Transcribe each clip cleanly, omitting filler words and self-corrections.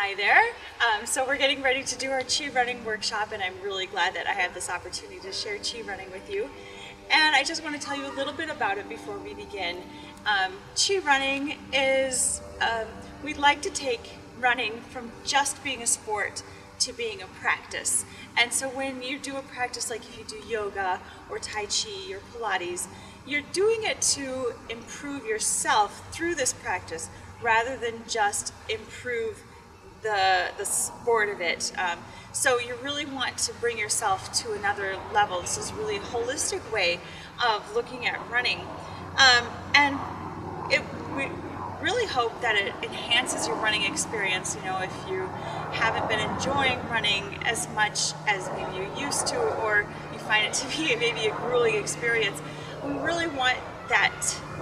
Hi there. So we're getting ready to do our ChiRunning workshop, and I'm really glad that I have this opportunity to share ChiRunning with you. And I just want to tell you a little bit about it before we begin. ChiRunning is, we'd like to take running from just being a sport to being a practice. And so when you do a practice, like if you do yoga or Tai Chi or Pilates, you're doing it to improve yourself through this practice rather than just improve the sport of it. So you really want to bring yourself to another level. This is really a holistic way of looking at running. And we really hope that it enhances your running experience. You know, if you haven't been enjoying running as much as maybe you used to, or you find it to be maybe a grueling experience, we really want that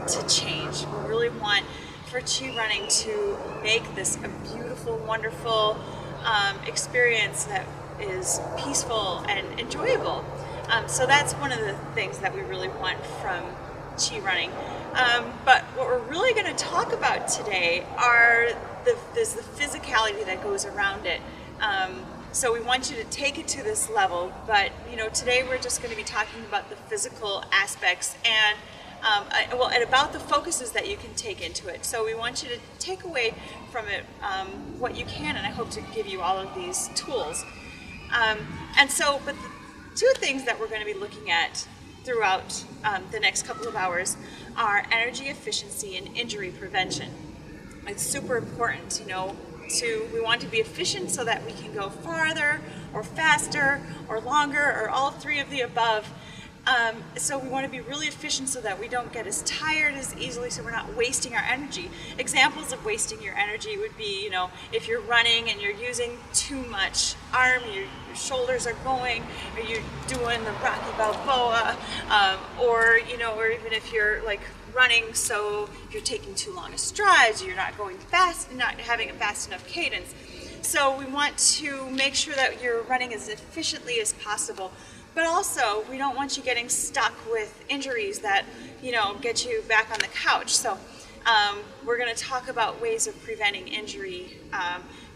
to change. We really want for ChiRunning to make this a beautiful, wonderful experience that is peaceful and enjoyable. So that's one of the things that we really want from ChiRunning. But what we're really going to talk about today is the physicality that goes around it. So we want you to take it to this level, but you know, today we're just going to be talking about the physical aspects and about the focuses that you can take into it. So we want you to take away from it what you can, and I hope to give you all of these tools. But the two things that we're going to be looking at throughout the next couple of hours are energy efficiency and injury prevention. It's super important, you know, we want to be efficient so that we can go farther or faster or longer or all three of the above. So we want to be really efficient so that we don't get as tired as easily, so we're not wasting our energy. Examples of wasting your energy would be, you know, if you're running and you're using too much arm, your shoulders are going, or you're doing the Rocky Balboa, or even if you're like running, so if you're taking too long a strides, you're not going fast, not having a fast enough cadence. So we want to make sure that you're running as efficiently as possible. But also, we don't want you getting stuck with injuries that, you know, get you back on the couch. So we're going to talk about ways of preventing injury,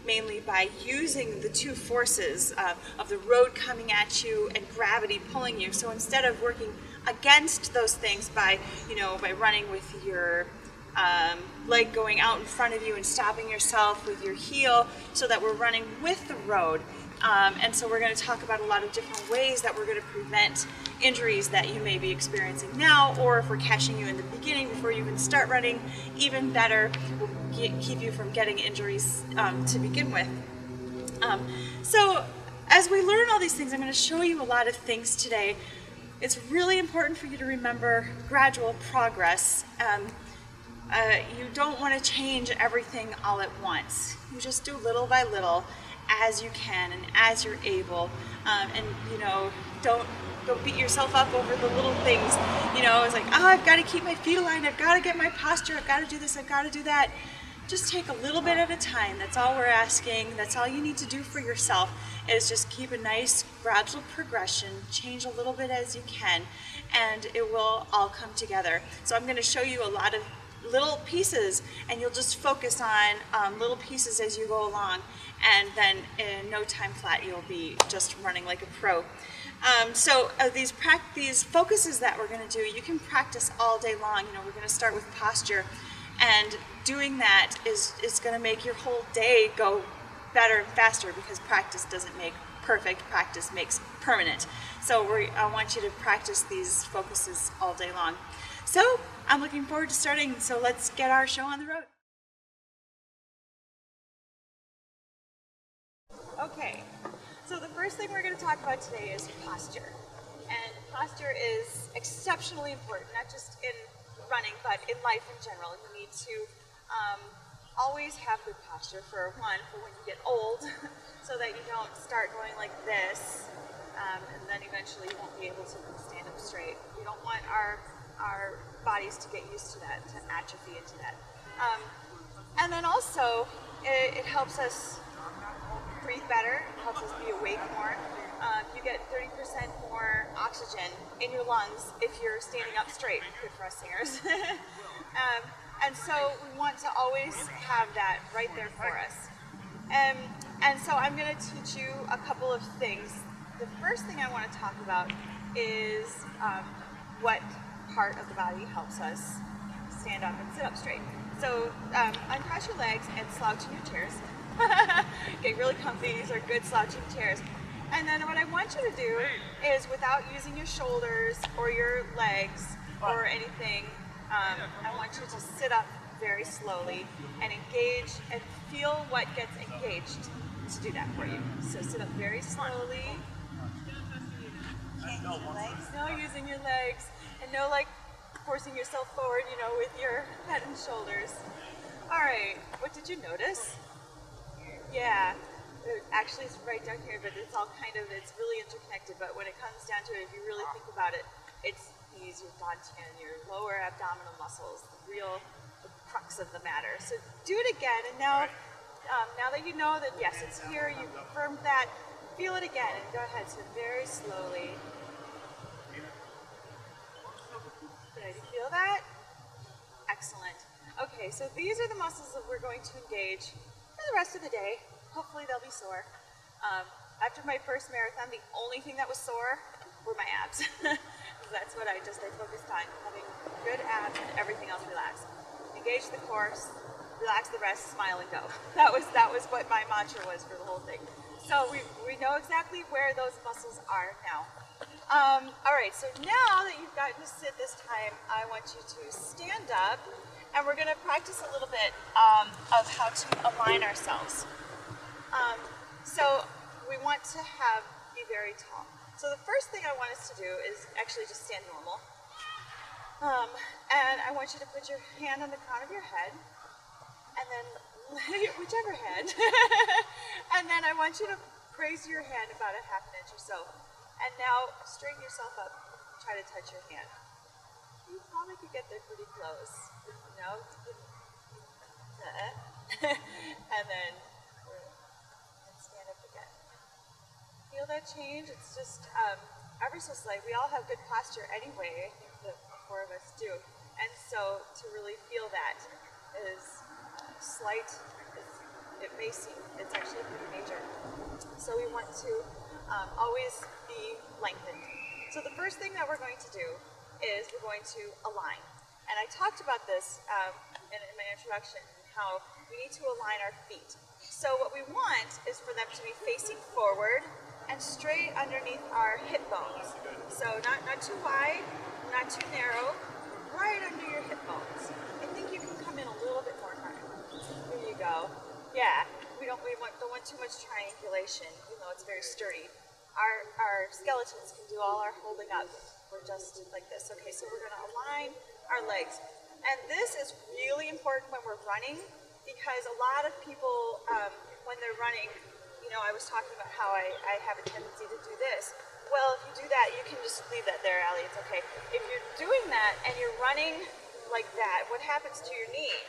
mainly by using the two forces of the road coming at you and gravity pulling you. So instead of working against those things by running with your leg going out in front of you and stopping yourself with your heel, so that we're running with the road. And so we're going to talk about a lot of different ways that we're going to prevent injuries that you may be experiencing now, or if we're catching you in the beginning before you even start running, even better, we'll keep you from getting injuries to begin with. So as we learn all these things, I'm going to show you a lot of things today. It's really important for you to remember gradual progress. You don't want to change everything all at once. You just do little by little, as you can and as you're able, and you know, don't beat yourself up over the little things. You know, it's like, oh, I've got to keep my feet aligned, I've got to get my posture, I've got to do this, I've got to do that. Just take a little bit at a time. That's all we're asking. That's all you need to do for yourself, is just keep a nice gradual progression, change a little bit as you can, and it will all come together. So I'm going to show you a lot of little pieces, and you'll just focus on little pieces as you go along, and then in no time flat you'll be just running like a pro. These focuses that we're going to do, you can practice all day long. You know, we're going to start with posture, and doing that is going to make your whole day go better and faster, because practice doesn't make perfect, practice makes permanent. So I want you to practice these focuses all day long. So I'm looking forward to starting, so let's get our show on the road. Okay, so the first thing we're going to talk about today is posture. And posture is exceptionally important, not just in running, but in life in general. You need to always have good posture, for one, for when you get old, so that you don't start going like this, and then eventually you won't be able to stand up straight. We don't want our bodies to get used to that, to atrophy into that. And then also, it helps us breathe better, it helps us be awake more. You get 30% more oxygen in your lungs if you're standing up straight. Good for us singers. And so we want to always have that right there for us. And so I'm going to teach you a couple of things. The first thing I want to talk about is what part of the body helps us stand up and sit up straight. So uncross your legs and slouch in your chairs. Get really comfy. These are good slouching chairs. And then what I want you to do is, without using your shoulders or your legs or anything, I want you to sit up very slowly and engage and feel what gets engaged to do that for you. So sit up very slowly. Can't use your legs? No using your legs, and no like forcing yourself forward, you know, with your head and shoulders. All right, what did you notice? Yeah, actually it's right down here, but it's all kind of, it's really interconnected, but when it comes down to it, if you really think about it, it's these, your dantian, your lower abdominal muscles, the crux of the matter. So do it again, and now, now that you know that yes, it's here, you confirmed that, feel it again, and go ahead, so very slowly. Did you feel that? Excellent. Okay, so these are the muscles that we're going to engage for the rest of the day. Hopefully they'll be sore. After my first marathon, the only thing that was sore were my abs. That's what I focused on, having good abs and everything else relaxed. Engage the course, relax the rest, smile and go. That was what my mantra was for the whole thing. So we know exactly where those muscles are now. All right, so now that you've gotten to sit this time, I want you to stand up, and we're going to practice a little bit of how to align ourselves. So we want to be very tall. So the first thing I want us to do is actually just stand normal. And I want you to put your hand on the crown of your head, and then whichever hand, and then I want you to raise your hand about a half an inch or so. And now straighten yourself up, try to touch your hand. You probably could get there pretty close, you know? And then stand up again. Feel that change? It's just ever so slight. We all have good posture anyway, I think the four of us do. And so to really feel that is slight, it may seem, it's actually pretty major. So we want to always be lengthened. So the first thing that we're going to do is we're going to align. And I talked about this in my introduction, how we need to align our feet. So what we want is for them to be facing forward and straight underneath our hip bones. So not too wide, not too narrow, right under your hip bones. I think you can come in a little bit more hard. There you go. Yeah, we don't want too much triangulation, even though it's very sturdy. Our skeletons can do all our holding up. We're just like this. Okay, so we're going to align our legs. And this is really important when we're running, because a lot of people, when they're running, you know, I was talking about how I have a tendency to do this. Well, if you do that, you can just leave that there, Allie. It's okay. If you're doing that and you're running like that, what happens to your knee?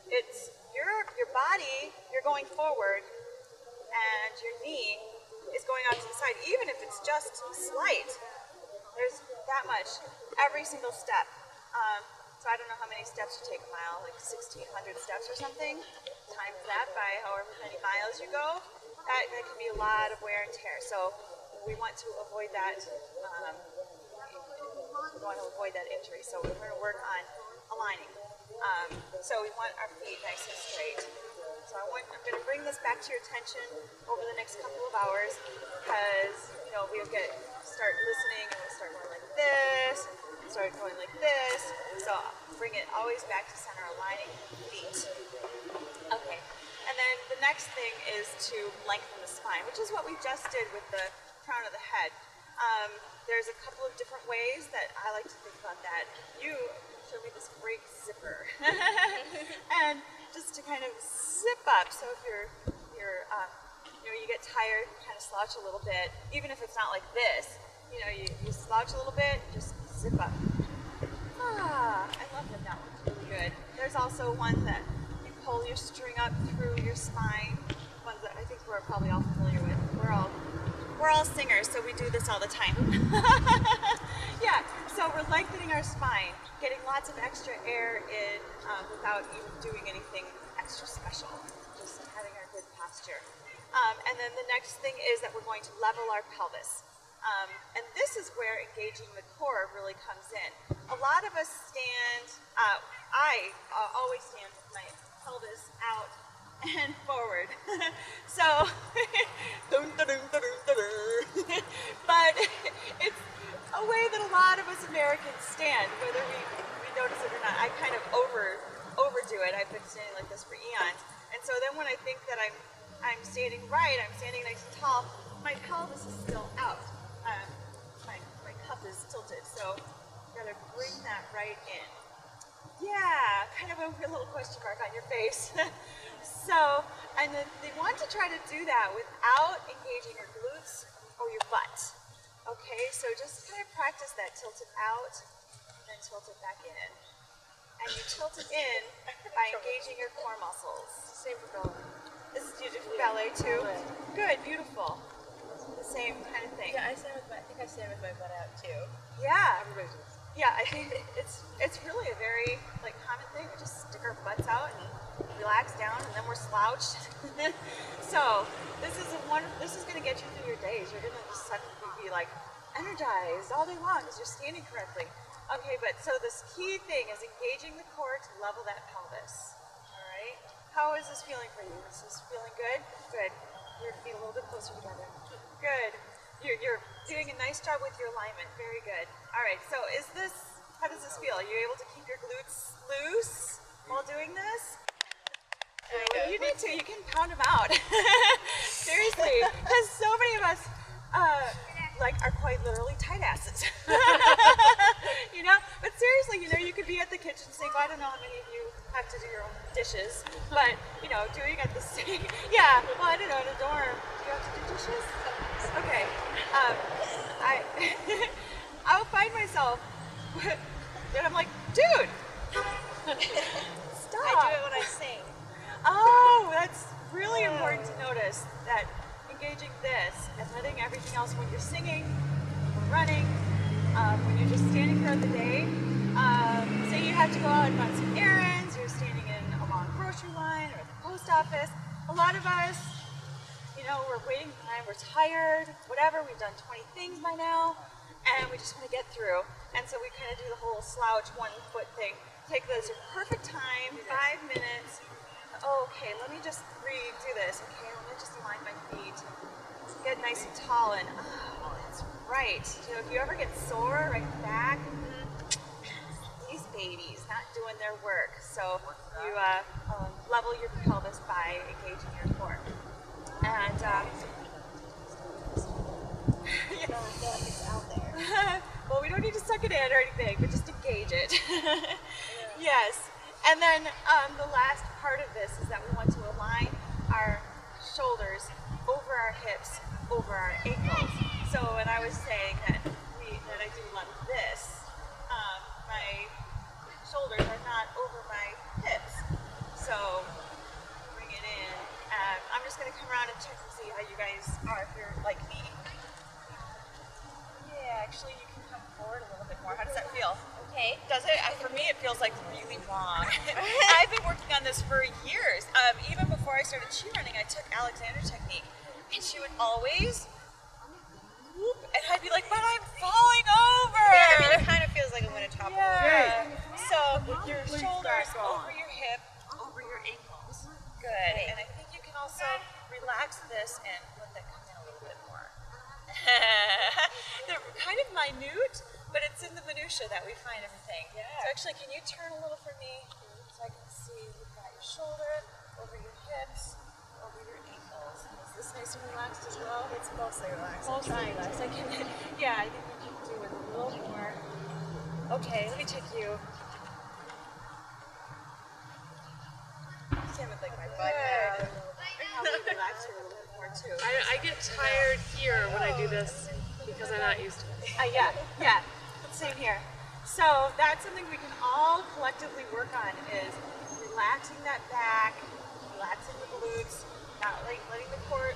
It's your body, you're going forward, and your knee is going out to the side, even if it's just slight. There's that much every single step. So I don't know how many steps you take a mile, like 1,600 steps or something. Times that by however many miles you go. That can be a lot of wear and tear. So we want to avoid that. We want to avoid that injury. So we're going to work on aligning. So we want our feet nice and straight. So I'm going to bring this back to your attention over the next couple of hours, because you know we'll start listening and we'll start going like this, start going like this. So bring it always back to center, aligning feet. Okay, and then the next thing is to lengthen the spine, which is what we just did with the crown of the head. There's a couple of different ways that I like to think about that. You showed me this great zipper, and just to kind of zip up. So if you get tired, kind of slouch a little bit, even if it's not like this. You know, you slouch a little bit, just zip up. I love that one's really good. There's also one that you pull your string up through your spine. Ones that I think we're probably all familiar with. We're all singers, so we do this all the time. Yeah, so we're lengthening our spine, getting lots of extra air in without even doing anything extra special. Just having our good posture. then the next thing is that we're going to level our pelvis. And this is where engaging the core really comes in. A lot of us stand, I always stand with my pelvis out and forward. So, but it's a way that a lot of us Americans stand, whether we notice it or not. I kind of overdo it. I've been standing like this for eons. And so then when I think that I'm standing right, I'm standing nice and tall, my pelvis is still out. My cup is tilted, so you gotta bring that right in. Yeah, kind of a little question mark on your face. So, and then they want to try to do that without engaging your glutes or your butt. Okay, so just kind of practice that. Tilt it out, and then tilt it back in. And you tilt it in by engaging your core muscles. Same for ballet. This is you do for ballet too? Good, beautiful. The same kind of thing. Yeah, I think I stand with my butt out too. Yeah. Everybody does. Yeah, I think it's really a very common thing. We just stick our butts out and relax down, and then we're slouched. So this is going to get you through your days. You're going to just suddenly be energized all day long because you're standing correctly. Okay, but so this key thing is engaging the core to level that pelvis. All right. How is this feeling for you? Is this feeling good? Good. Your feet a little bit closer together. Good. You're doing a nice job with your alignment. Very good. All right, so how does this feel? Are you able to keep your glutes loose while doing this? You need to. You can pound them out. Seriously, because so many of us are quite literally tight asses. But seriously, you could be at the kitchen sink. I don't know how many of you have to do your own dishes, but doing it the same. Yeah. Well, I don't know. In a dorm, do you have to do dishes? Okay. I'll find myself that I'm like, dude, stop. I do it when I sing. Oh, that's really important to notice, that engaging this and letting everything else when you're singing, when running, when you're just standing throughout the day. Say you have to go out and run some errands, you're standing in a long grocery line or at the post office. A lot of us, we're waiting behind, we're tired, whatever, we've done 20 things by now, and we just want to get through. And so we kind of do the whole slouch 1 foot thing. Take this perfect time, 5 minutes. Okay, let me just redo this. Okay, let me just align my feet. Get nice and tall, and that's right. If you ever get sore right back, these babies not doing their work. So you level your pelvis by engaging your core. And It's out there. well, we don't need to suck it in or anything, but just engage it. Yes. And then the last part of this is that we want to align our shoulders over our hips, over our ankles. So when I was saying that I do a lot of this, my shoulders are not over my hips. So bring it in. I'm just going to come around and check and see how you guys are if you're like me. Yeah, actually you can come forward a little bit more. How does that feel? Okay. Does it? For me, it feels like really long. I've been working on this for years. Even before I started ChiRunning, I took Alexander's technique, and she would always whoop, and I'd be like, but I'm falling over. Yeah, it kind of feels like I'm going to topple over. Yeah. So your shoulders over your hip, over your ankles. Good. And I think you can also relax this and let that come in a little bit more. They're kind of minute, but it's in the minutia that we find everything. Yeah. So actually, can you turn a little for me so I can see you've got your shoulder over your hips, over your ankles. Is this nice and relaxed as well? It's mostly relaxed. Mostly relaxed. I think we can do it a little more. Okay, let me check you. Stand with my butt Good. out. Probably relax you a little bit more too. I get tired here when I do this because I'm not used to it. Yeah, same here. So that's something we can all collectively work on, is relaxing that back, relaxing the glutes, not letting the core,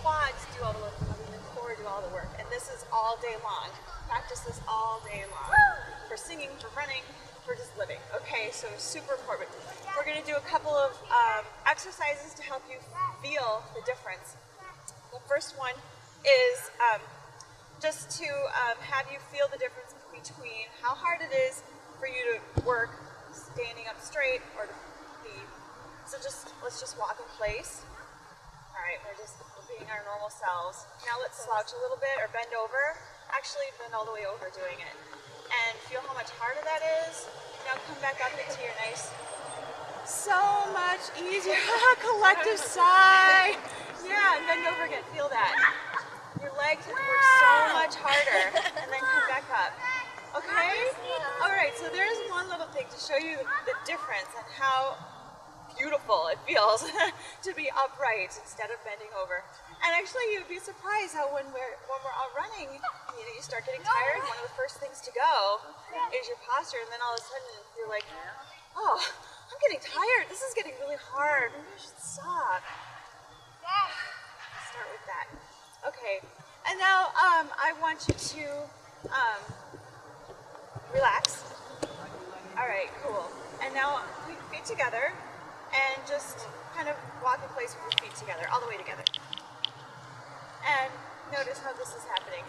quads do all the work, letting the core do all the work. And this is all day long. Practice this all day long. For singing, for running, for just living. Okay, so super important. We're going to do a couple of exercises to help you feel the difference. The first one is just to have you feel the difference between how hard it is for you to work standing up straight or to be. So let's just walk in place. All right, we're being our normal selves. Now let's slouch a little bit or bend over. Actually, bend all the way over doing it. And feel how much harder that is. Now come back up into your nice, so much easier. Collective sigh. Yeah, and bend over again. Feel that. Your legs have to work so much harder. And then come back up. Okay? All right, so there's one little thing to show you the difference and how beautiful it feels to be upright instead of bending over. And actually, you'd be surprised how when we're out running, you start getting tired. One of the first things to go is your posture, and then all of a sudden you're like, oh, I'm getting tired. This is getting really hard. Maybe I should stop. Start with that. Okay. And now I want you to relax. All right, cool. And now feet together. And just kind of walk in place with your feet together, all the way together. And notice how this is happening.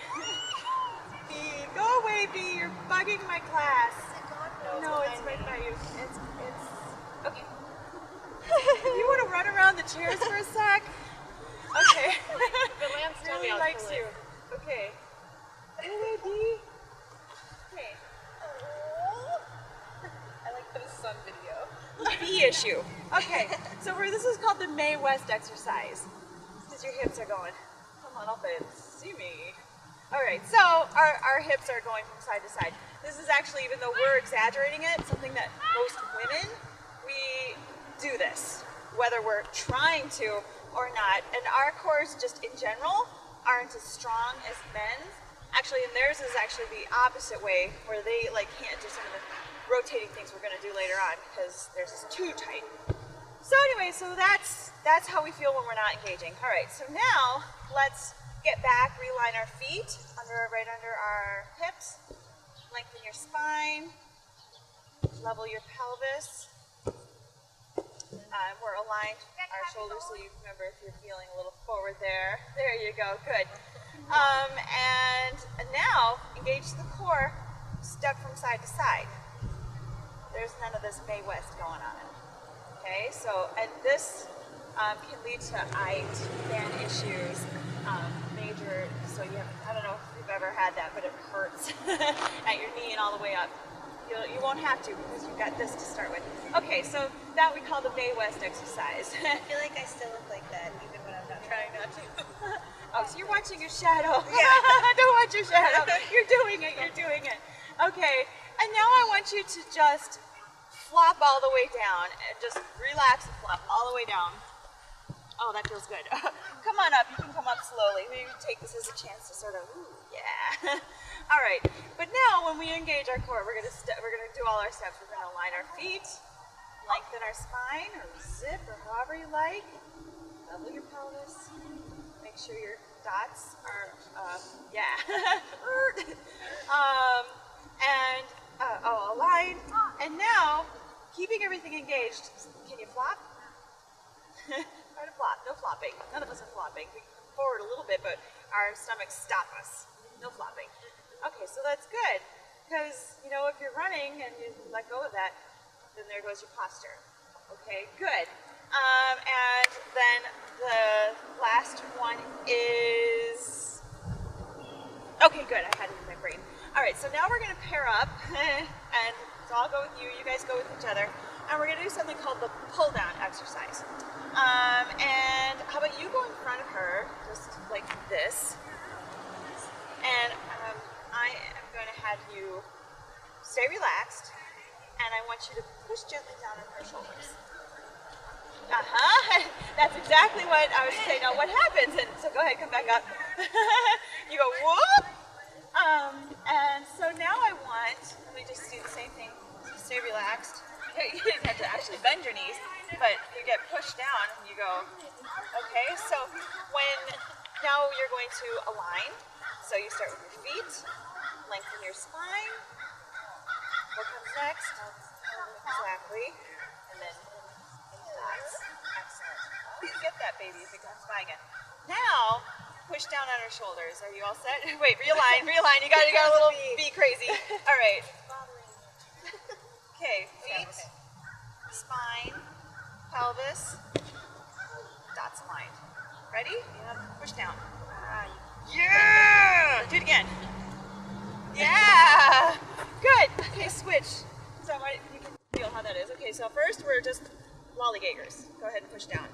B, go away, B, you're bugging my class. No, it's right by you. It's okay. You want to run around the chairs for a sec? Okay. But Lance told me Really I'll likes pull you. it. Okay. Go away, B. Okay. I like the sun video. B issue. Okay, so this is called the Mae West exercise. Because your hips are going, come on up and see me. All right, so our hips are going from side to side. This is actually, even though we're exaggerating it, something that most women, we do this, whether we're trying to or not. And our cores, just in general, aren't as strong as men's. Actually, and theirs is actually the opposite way, where they can't do some of the rotating things we're going to do later on because theirs is too tight. So anyway, so that's how we feel when we're not engaging. All right, so now let's get back, realign our feet right under our hips, lengthen your spine, level your pelvis. We're aligned our shoulders, so you remember if you're feeling a little forward there. There you go, good. And now engage the core, step from side to side. There's none of this Mae West going on. Okay, so, and this can lead to band issues, major, so you have, I don't know if you've ever had that, but it hurts at your knee and all the way up. You won't have to because you've got this to start with. Okay, so that we call the Mae West exercise. I feel like I still look like that even when I'm not trying not to. Oh, so you're watching your shadow. Yeah. Don't watch your shadow. You're doing it, you're doing it. Okay, and now I want you to just flop all the way down and just relax and flop all the way down. Oh, that feels good. Come on up, you can come up slowly. Maybe take this as a chance to sort of, ooh, yeah. All right, but now when we engage our core, we're gonna do all our steps. We're gonna align our feet, lengthen our spine, or zip, or however you like. Level your pelvis. Make sure your dots are, yeah. Align. And now, keeping everything engaged, can you flop? Try to flop. No flopping. None of us are flopping. We come forward a little bit, but our stomachs stop us. No flopping. Okay, so that's good. Because, if you're running and you let go of that, then there goes your posture. Okay, good. And then the last one is... Okay, good. I had it in my brain. All right, so now we're going to pair up. And so I'll go with you. You guys go with each other. And we're going to do something called the pull-down exercise. And how about you go in front of her, just like this. And I am going to have you stay relaxed. And I want you to push gently down on her shoulders. That's exactly what I was saying. Now what happens? And so go ahead, come back up. You go, whoop. And so now I want, let me just do the same thing. Stay relaxed. You didn't have to actually bend your knees, but you get pushed down and you go, okay, so now you're going to align. So you start with your feet, lengthen your spine. What comes next? Exactly. And then into that. Excellent. You get that, baby, if it comes by again. Now, push down on our shoulders. Are you all set? Wait, realign, realign. You got a little be crazy. All right. Okay, feet, spine, pelvis, dots aligned. Ready? Push down. Yeah! Do it again. Yeah! Good. Okay, switch. So you can feel how that is. Okay, so first we're just lollygaggers. Go ahead and push down.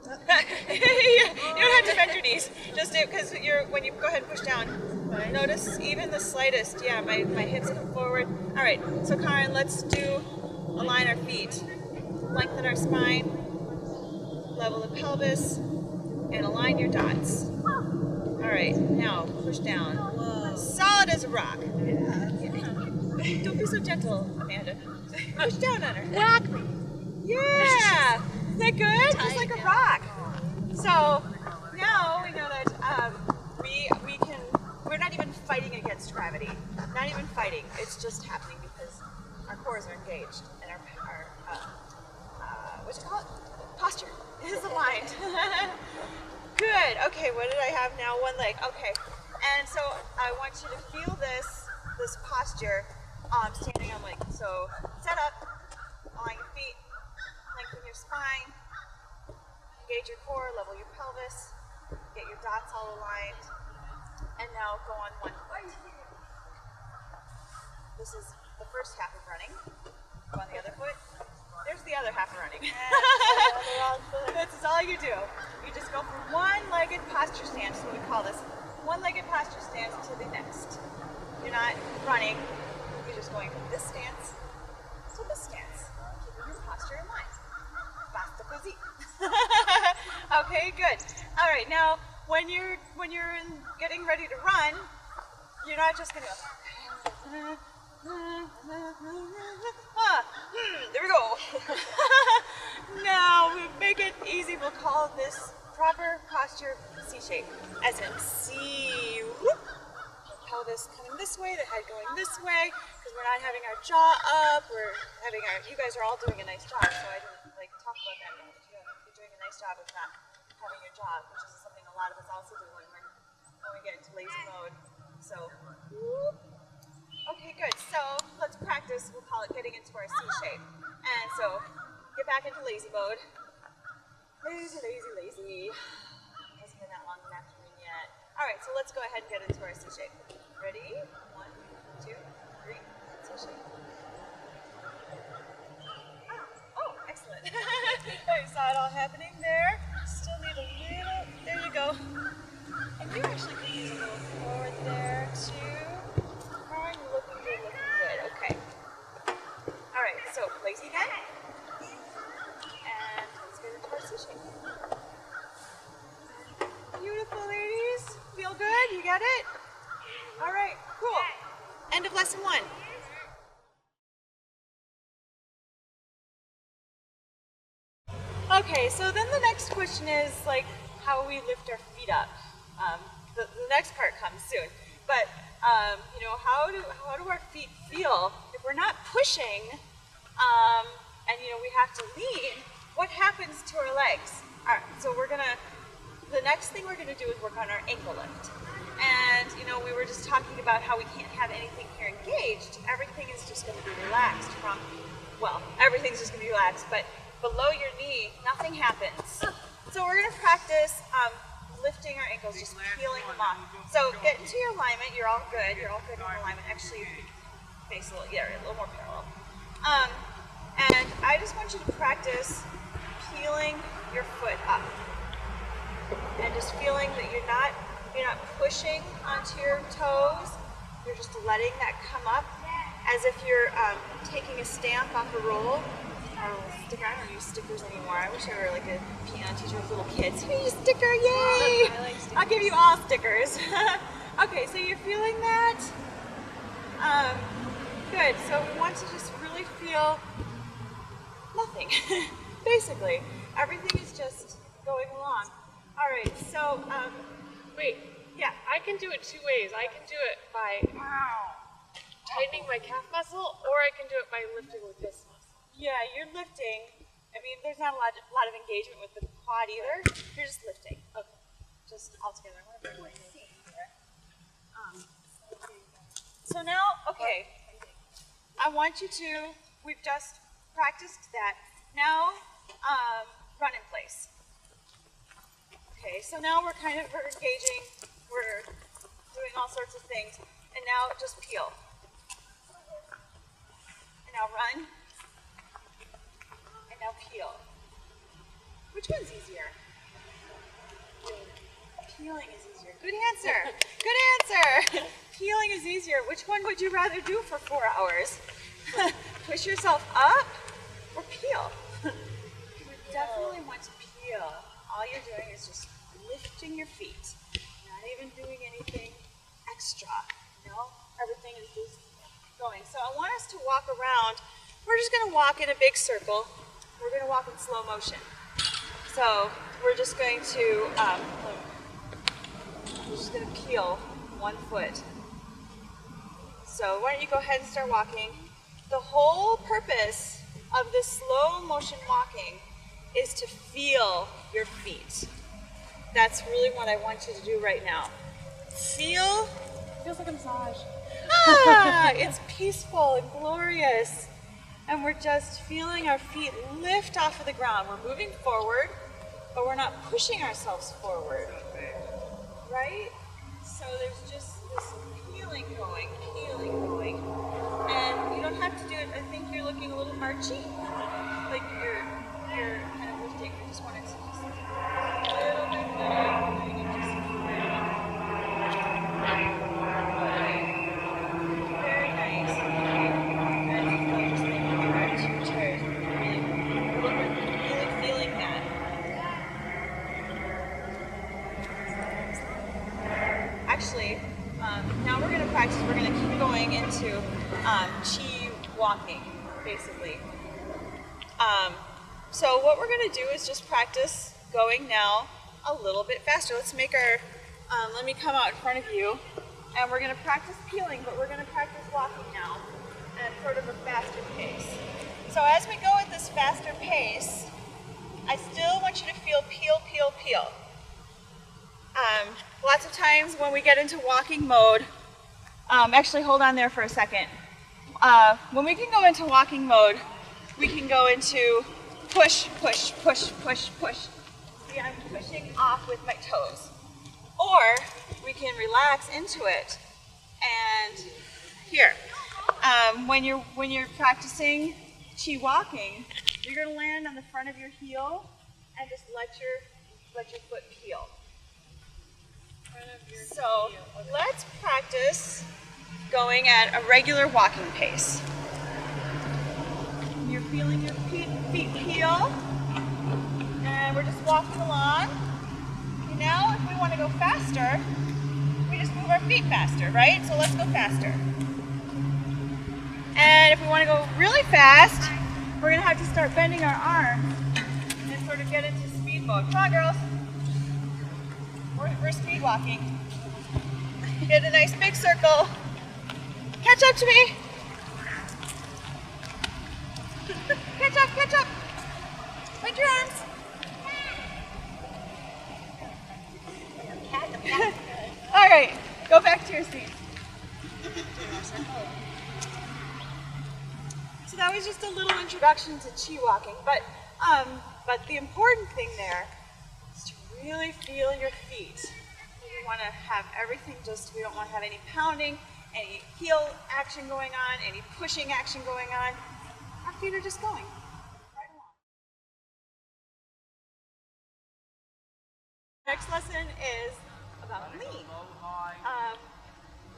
You don't have to bend your knees. Just do, because when you go ahead and push down, notice even the slightest. Yeah, my hips come forward. All right, so Karen, let's align our feet, lengthen our spine, level the pelvis, and align your dots. All right, now push down. Solid as a rock. Don't be so gentle, Amanda. Push down on her. Whack me. Yeah! Isn't that good? Just like a rock. So now we know that we're not even fighting against gravity. Not even fighting. It's just happening because our cores are engaged and our what you call it? Posture is aligned. Good. Okay, what did I have now? One leg. Okay. And so I want you to feel this posture standing on leg. So set up, align your feet, lengthen your spine, engage your core, level your pelvis, get your dots all aligned, and now go on one foot. This is the first half of running. Go on the other foot. There's the other half of running. This is all you do. You just go from one-legged posture stance, is what we call this. One-legged posture stance to the next. You're not running. You're just going from this stance to this stance, keeping your posture in line. Basta così. Okay, good. All right, now when you're getting ready to run, you're not just gonna go. There we go. Now we make it easy. We'll call this proper posture C shape, as in C. Whoop. Pelvis coming this way, the head going this way, because we're not having our jaw up. We're having you guys are all doing a nice job, so I didn't talk about that. But you're doing a nice job of not having your jaw up, which is something a lot of us also do when we get into lazy mode. So, whoop. Okay, good. So let's practice. We'll call it getting into our C shape. And so get back into lazy mode. Lazy, lazy, lazy. Hasn't been that long in afternoon yet. All right, so let's go ahead and get into our C shape. Ready? 1, 2, 3. C shape. Oh, excellent. You saw it all happening there. Still need a little. There you go. And you actually can use a little forward there too. Looking good, looking good. Okay. All right, so lazy again. And let's get into our C shape. Beautiful, ladies. Feel good? You got it? All right, cool. End of lesson 1. Okay, so then the next question is how we lift our feet up. The next part comes soon. But how do our feet feel if we're not pushing, and we have to lean? What happens to our legs? All right, so the next thing we're gonna do is work on our ankle lift. And we were just talking about how we can't have anything here engaged. Everything is just gonna be relaxed everything's just gonna be relaxed, but below your knee, nothing happens. So we're gonna practice lifting our ankles, just peeling them off. So get into your alignment. You're all good. You're all good in alignment. Actually, face a little more parallel. And I just want you to practice peeling your foot up, and just feeling that you're not pushing onto your toes. You're just letting that come up, as if you're taking a stamp off a roll. Sticker. I don't use stickers anymore. I wish I were like a piano teacher with little kids. Hey, sticker, yay! I like stickers. I'll give you all stickers. Okay, so you're feeling that? Good. So we want to just really feel nothing. Basically, everything is just going along. All right. So, Wait. yeah. I can do it 2 ways. I can do it by tightening my calf muscle, or I can do it by lifting with this muscle. Yeah, you're lifting. I mean, there's not a lot of engagement with the quad either. You're just lifting. Okay. Just all together. I want to bring my knee here. So now, okay. I want you to, we've just practiced that. Now, run in place. Okay, so now we're engaging, we're doing all sorts of things, and now just peel. And now run, and now peel. Which one's easier? Peeling is easier. Good answer. Good answer. Peeling is easier. Which one would you rather do for 4 hours? Push yourself up or peel? You would definitely want to peel. All you're doing is just lifting your feet. Not even doing anything extra. You know, everything is just going. So I want us to walk around. We're just going to walk in a big circle. We're going to walk in slow motion. So we're just going to peel 1 foot. So why don't you go ahead and start walking. The whole purpose of this slow motion walking is to feel your feet. That's really what I want you to do right now. Feel. Feels like a massage. It's peaceful and glorious. And we're just feeling our feet lift off of the ground. We're moving forward, but we're not pushing ourselves forward. Right? So there's just this peeling going. And you don't have to do it, I think you're looking a little archy. Like you're kind of lifting. I just wanted to just a little bit better. Very nice. And just making your arch your chairs. Really feeling that. Actually, now we're going to practice. We're going to keep going into chi walking, basically. So what we're going to do is just practice going now a little bit faster. Let's make our, let me come out in front of you, and we're going to practice peeling, but we're going to practice walking now at sort of a faster pace. So as we go at this faster pace, I still want you to feel peel, peel, peel. Lots of times when we get into walking mode, actually hold on there for a second. When we can go into walking mode, we can go into push, push, push, push, push. See, I'm pushing off with my toes. Or we can relax into it. And here, when you're practicing chi walking, you're going to land on the front of your heel and just let your foot peel. So let's practice going at a regular walking pace. You're feeling your feet peel, and we're just walking along. And now if we want to go faster, we just move our feet faster, right? So let's go faster. And if we want to go really fast, we're going to have to start bending our arms and sort of get into speed mode. Come on, girls. We're speed walking. Get a nice big circle. Catch up to me. Catch up. Bend your arms. All right, go back to your seat. So that was just a little introduction to chi walking, but the important thing there is to really feel your feet. We want to have everything we don't want to have any pounding, any heel action going on, any pushing action going on. Our feet are just going right along. Next lesson is about lean.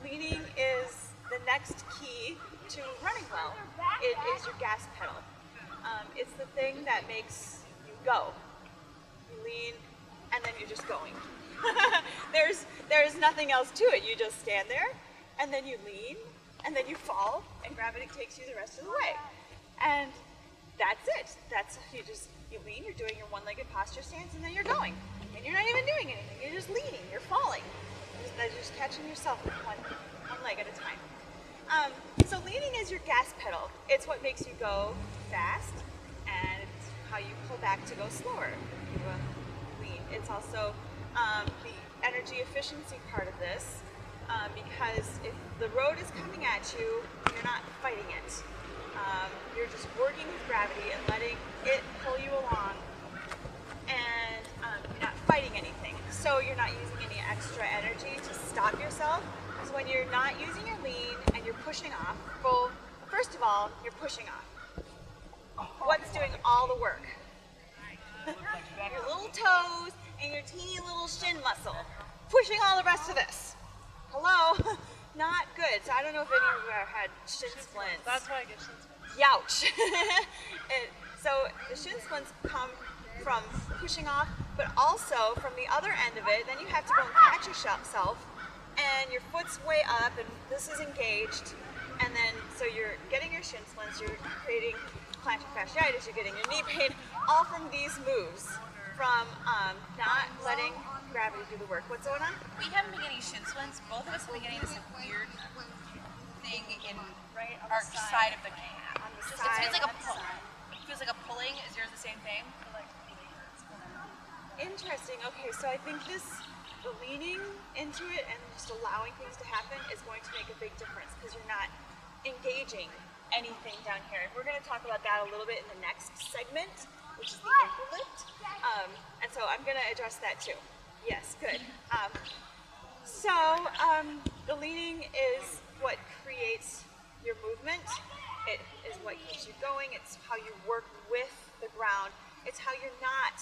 Leaning is the next key to running well. It is your gas pedal. It's the thing that makes you go. You lean, and then you're just going. There's nothing else to it. You just stand there, and then you lean, and then you fall, and gravity takes you the rest of the way. And that's it. You lean, you're doing your one-legged posture stance, and then you're going. And you're not even doing anything. You're just leaning. You're falling. You're just catching yourself with one leg at a time. So leaning is your gas pedal. It's what makes you go fast, and it's how you pull back to go slower. You do a lean. It's also the energy efficiency part of this, because if the road is coming at you, you're not fighting it. You're just working with gravity and letting it pull you along, and you're not fighting anything. So you're not using any extra energy to stop yourself. So when you're not using your lean and you're pushing off, well, first of all, you're pushing off. What's doing all the work? Your little toes and your teeny little shin muscle, pushing all the rest of this. Hello? Not good. So I don't know if any of you ever had shin splints. That's why I get shin splints. Youch. So the shin splints come from pushing off, but also from the other end of it, then you have to go and catch yourself, and your foot's way up, and this is engaged, and then so you're getting your shin splints, you're creating plantar fasciitis, you're getting your knee pain, all from these moves, from not letting gravity do the work. What's going on? We haven't been getting shin splints. Both of us have been getting this weird thing in our side of the calf. On the It side. feels like a pull. It feels like a pulling. Is yours the same thing? Interesting. Okay, so I think the leaning into it and just allowing things to happen is going to make a big difference, because you're not engaging anything down here. And we're going to talk about that a little bit in the next segment, which is the ankle lift. And so I'm going to address that too. Yes, good. The leaning is what creates your movement. It is what keeps you going. It's how you work with the ground. It's how you're not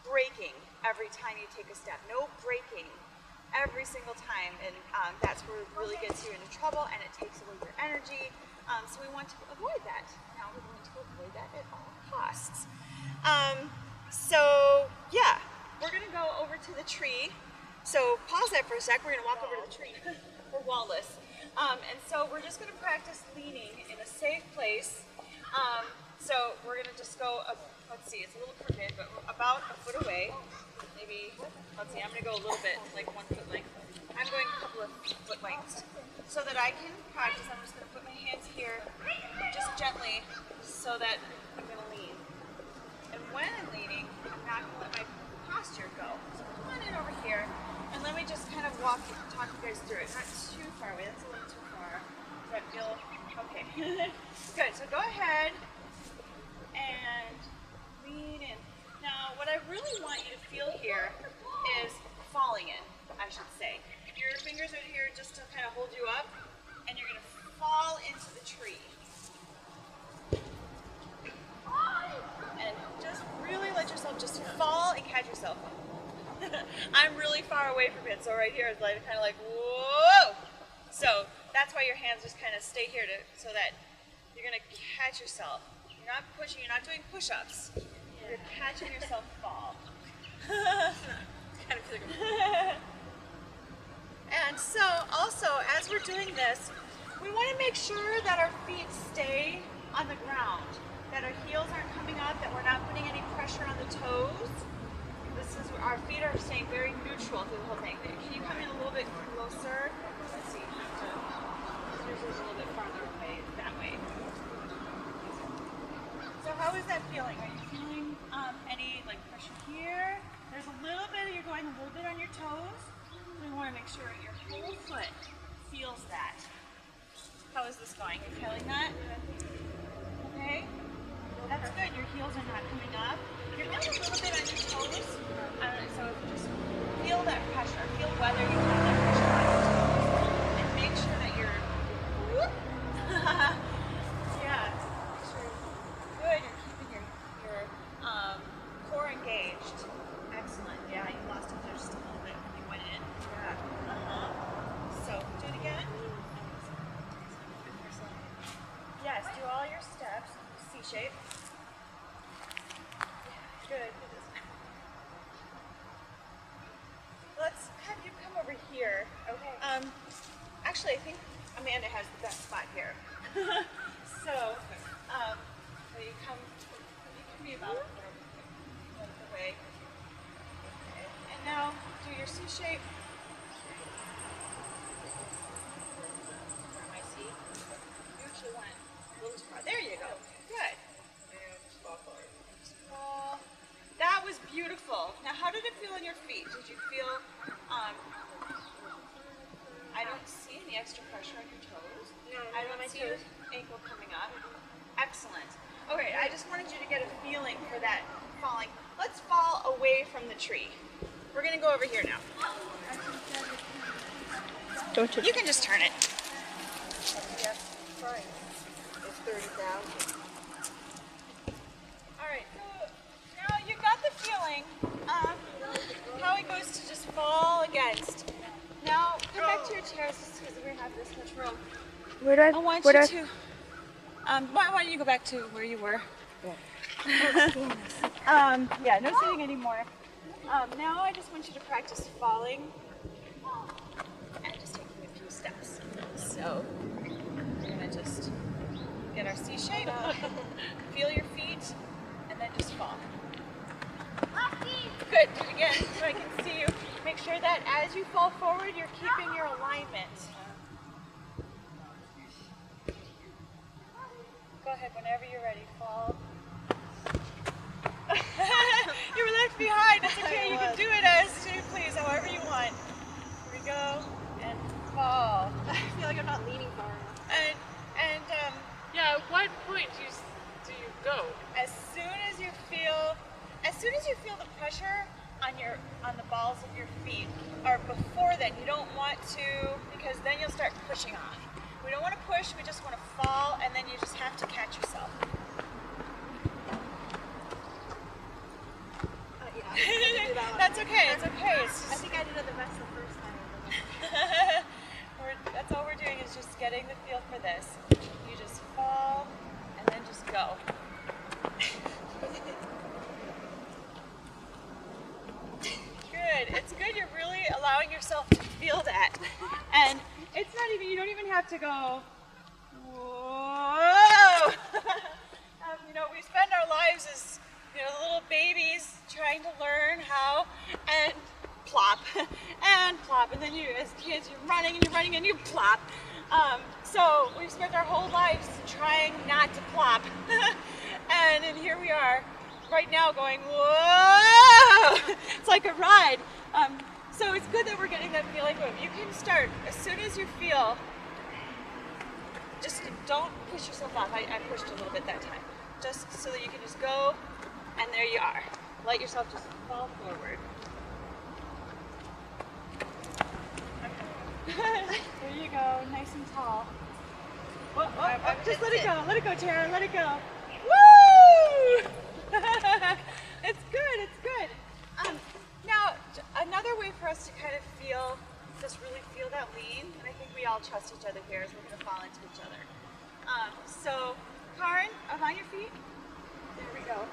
braking every time you take a step. No braking every single time, and that's where it really gets you into trouble, and it takes away your energy. So we want to avoid that. Now we're going to avoid that at all costs. So yeah, we're going to go over to the tree. So pause that for a sec. We're going to walk over to the tree. We're wallless. And so we're just going to practice leaning in a safe place. So we're going to just go let's see, it's a little crooked, but we're about a foot away. Maybe, let's see, I'm going to go a little bit, like 1 foot length. I'm going a couple of foot lengths. So that I can practice, I'm just going to put my hands here, just gently, so that I'm going to lean. And when I'm leaning, I'm not going to let my posture go. So come on in over here, and let me just kind of talk you guys through it. Not too far away, that's a little too far. Does that feel okay? Good, so go ahead and lean in. Now, what I really want you to feel here is falling in, I should say. Your fingers are here just to kind of hold you up, and you're going to fall into the tree. And just really let yourself just fall and catch yourself. I'm really far away from it, so right here is like kind of like, whoa! So that's why your hands just kind of stay here so that you're going to catch yourself. You're not pushing, you're not doing push-ups. You're catching yourself fall. Kind of feel like And so also, as we're doing this, we want to make sure that our feet stay on the ground, that our heels aren't coming up, that we're not putting any pressure on the toes. Our feet are staying very neutral through the whole thing. Can you come in a little bit closer? Let's see. Yours is a little bit farther away, that way. So how is that feeling? Are you feeling any like pressure here? There's a little bit, you're going a little bit on your toes. We want to make sure your whole foot feels that. How is this going? Are you feeling that? Okay? That's good. Your heels are not coming up. You're going a little bit on your toes. So just feel that pressure. Feel whether you have that pressure on your toes. And make sure that you're whoop. Yeah. Make sure good. You're keeping your core engaged. Excellent. Yeah, you lost it there just a little bit when you went in. Yeah. So do it again. Yes, do all your steps. C shape. Good. Let's have you come over here. Okay. Actually, I think Amanda has the best spot here. So, will you can be about a foot away. Okay. And now do your C shape. Where am I C? You actually went a little too far. There you go. Good. And fall forward. Fall Beautiful. Now, how did it feel on your feet? Did you feel, I don't see any extra pressure on your toes. No, I not on don't my see your toes. ankle coming up. Excellent. Okay, I just wanted you to get a feeling for that falling. Let's fall away from the tree. We're gonna go over here now. You can just turn it. Yes, price is $30,000. All right, so now you got the feeling how it goes to just fall against. Now come back to your chairs just because we have this much room. I want you to. Why don't you go back to where you were? Yeah, no sitting anymore. Now I just want you to practice falling and just taking a few steps. So we're gonna just get our C shape, feel your feet, and then just fall. Good, do it again so I can see you. Make sure that as you fall forward, you're keeping your alignment. Go ahead, whenever you're ready, fall. You were left behind, it's okay, you can do it as you please, however you want. Here we go, and fall. I feel like I'm not leaning far enough. Yeah, at what point do you go? As soon as you feel the pressure on the balls of your feet, or before then, you don't want to, because then you'll start pushing off. We don't want to push, we just want to fall, and then you just have to catch yourself. That's okay, it's okay. It's I just, think I did it the best the first time. that's all we're doing is just getting the feel for this. You just fall, and then just go. Good, it's good you're really allowing yourself to feel that. And it's not even, you don't even have to go, whoa! You know, we spend our lives as, you know, little babies trying to learn how, and plop, and then you, as kids, you're running and you plop. So we've spent our whole lives trying not to plop. And then here we are, right now going, whoa! It's like a ride. So it's good that we're getting that feeling, but you can start as soon as you feel, just don't push yourself off. I pushed a little bit that time. Just so that you can just go, and there you are. Let yourself just fall forward. There you go, nice and tall. Just let it go, Tara, let it go. Woo! It's good, it's good. Now, another way for us to kind of feel, just really feel that lean, and I think we all trust each other here as we're going to fall into each other. So, Karen, up on your feet. There we go.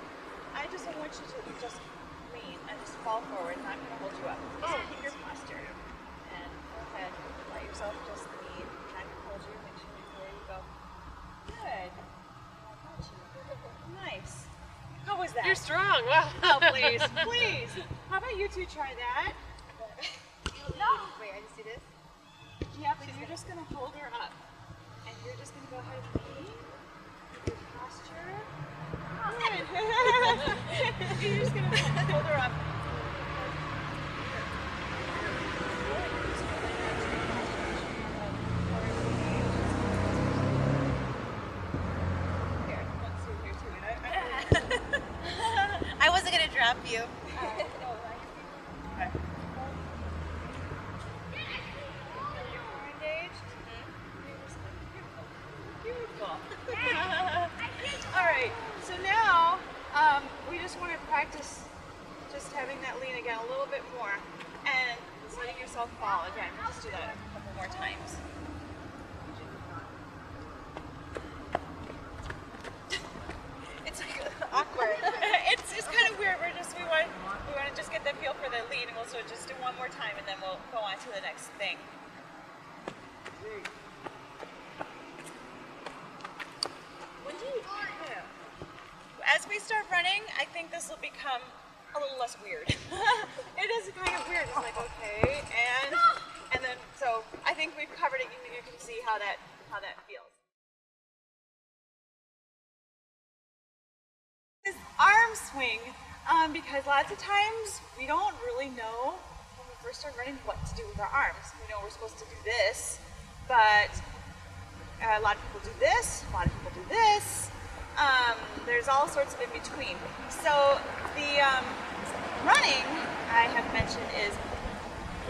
I just want you to just lean and just fall forward, and I'm going to hold you up. Just keep your posture. And go ahead, let yourself just lean. I can hold you, make sure there you go. Good. Nice. How was that? You're strong. Wow. Oh, please, please. How about you two try that? No. Wait, I just do this? Yeah, but you're just going to hold her up. And you're just going to go ahead and lean. Your posture. Good. You're just going to hold her up. Here, let's do here too. I wasn't going to drop you. Okay. You're engaged? Beautiful. All right, so now we just want to practice just having that lean again a little bit more and letting yourself fall again. Just do that a couple more times. It's like awkward. It's kind of weird. We want to just get the feel for the lead, and we'll sort of just do one more time, and then we'll go on to the next thing. As we start running, I think this will become a little less weird. It is kind of weird. It's like, okay, and then so I think we've covered it. You can see how that feels. This arm swing because lots of times we don't really know when we first start running what to do with our arms. We know we're supposed to do this, but a lot of people do this, a lot of people do this. There's all sorts of in between. So the running, I have mentioned, is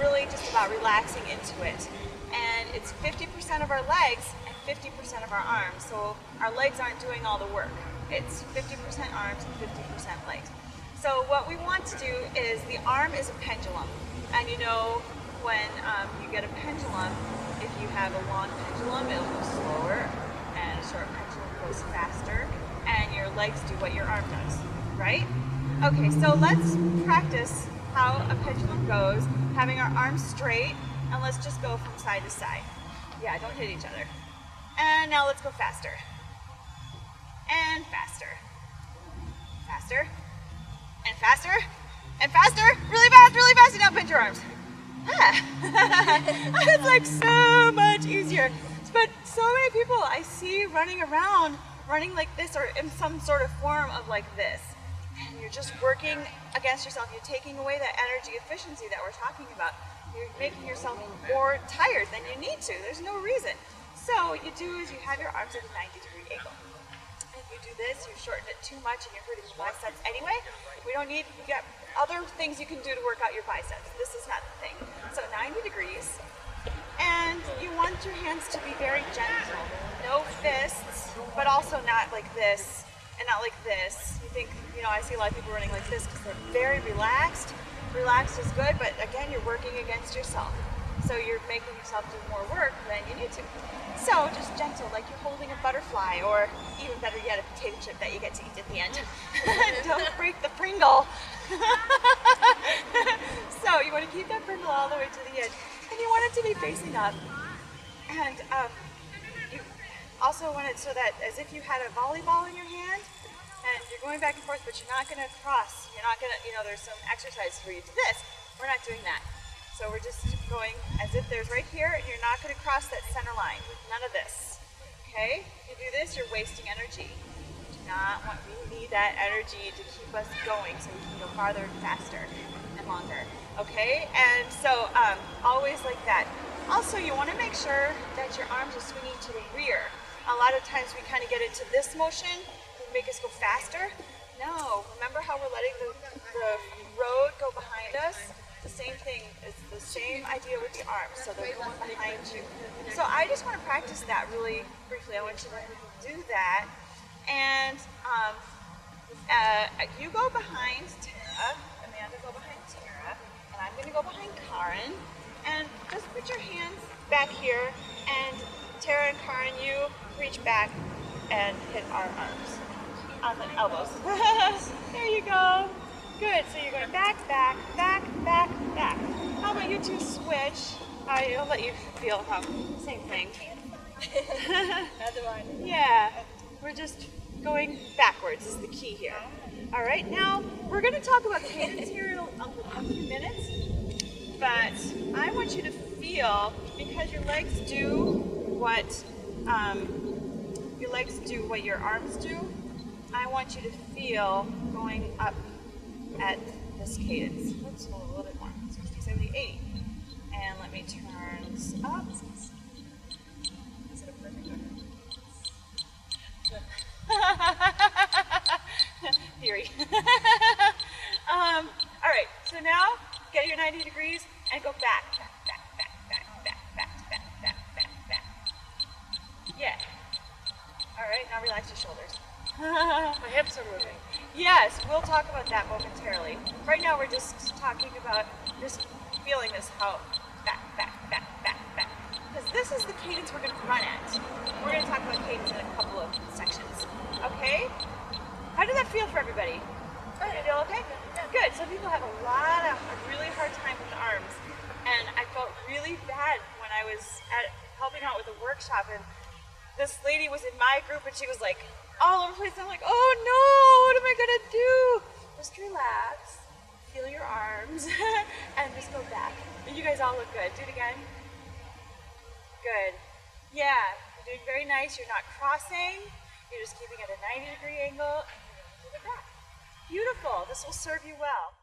really just about relaxing into it. And it's 50% of our legs and 50% of our arms. So our legs aren't doing all the work. It's 50% arms and 50% legs. So what we want to do is, the arm is a pendulum. And you know, when you get a pendulum, if you have a long pendulum, it'll go slower, and a short pendulum goes faster, and your legs do what your arm does, right? Okay, so let's practice how a pendulum goes, having our arms straight, and let's just go from side to side. Yeah, don't hit each other. And now let's go faster. And faster. Faster. And faster. And faster. Really fast, really fast. And now bend your arms. It's like so much easier. But so many people I see running around, running like this, or in some sort of form of like this. And you're just working against yourself. You're taking away that energy efficiency that we're talking about. You're making yourself more tired than you need to. There's no reason. So what you do is you have your arms at a 90-degree angle. If you do this, you shorten it too much and you're hurting your biceps anyway. We don't need, you got other things you can do to work out your biceps. This is not the thing. So 90 degrees. And you want your hands to be very gentle. No fists, but also not like this and not like this. You think, you know, I see a lot of people running like this because they're very relaxed. Relaxed is good, but again, you're working against yourself. So you're making yourself do more work than you need to. So just gentle, like you're holding a butterfly, or even better yet, a potato chip that you get to eat at the end. Don't break the Pringle. So you want to keep that Pringle all the way to the end. And you want it to be facing up. And you also want it so that as if you had a volleyball in your hand, and you're going back and forth, but you're not going to cross. You're not going to, you know, there's some exercises where you do this. We're not doing that. So we're just going as if there's right here, and you're not going to cross that center line. None of this. Okay? If you do this, you're wasting energy. We need that energy to keep us going so we can go farther and faster and longer. Okay? And so always like that. Also, you want to make sure that your arms are swinging to the rear. A lot of times we kind of get into this motion, make us go faster. No, remember how we're letting the road go behind us? The same thing, it's the same idea with the arms, so they're going behind you. So I just want to practice that really briefly. I want you to do that. And you go behind Tara, Amanda go behind Tara, and I'm going to go behind Karen. And just put your hands back here, and Tara and Karen, you reach back and hit our arms on the elbows. There you go. Good. So you're going back, back, back, back, back. How about you two switch? I'll let you feel how. Same thing. Another one. Yeah. We're just going backwards is the key here. All right. Now we're going to talk about cadence here in a few minutes. But I want you to feel, because your legs do what your arms do, I want you to feel going up at this cadence. Let's hold a little bit more. 60, 70, 80. And let me turn this up. Is it a perfect theory. All right, so now get your 90 degrees and go back, back, back, back, back, back, back, back, back, back, back. Yeah. All right, now relax your shoulders. My hips are moving. Yes, we'll talk about that momentarily. Right now we're just talking about just feeling this, how back, back, back, back, back. Because this is the cadence we're going to run at. We're going to talk about cadence in a couple of sections. Okay? How did that feel for everybody? You feel okay? Good. Some people have a really hard time with the arms. And I felt really bad when I was helping out with a workshop, and this lady was in my group and she was like all over the place. I'm like, oh no, what am I gonna do? Just relax, feel your arms, and just go back. And you guys all look good. Do it again. Good. Yeah, you're doing very nice. You're not crossing. You're just keeping at a 90-degree angle, and you're going to the back. Beautiful. This will serve you well.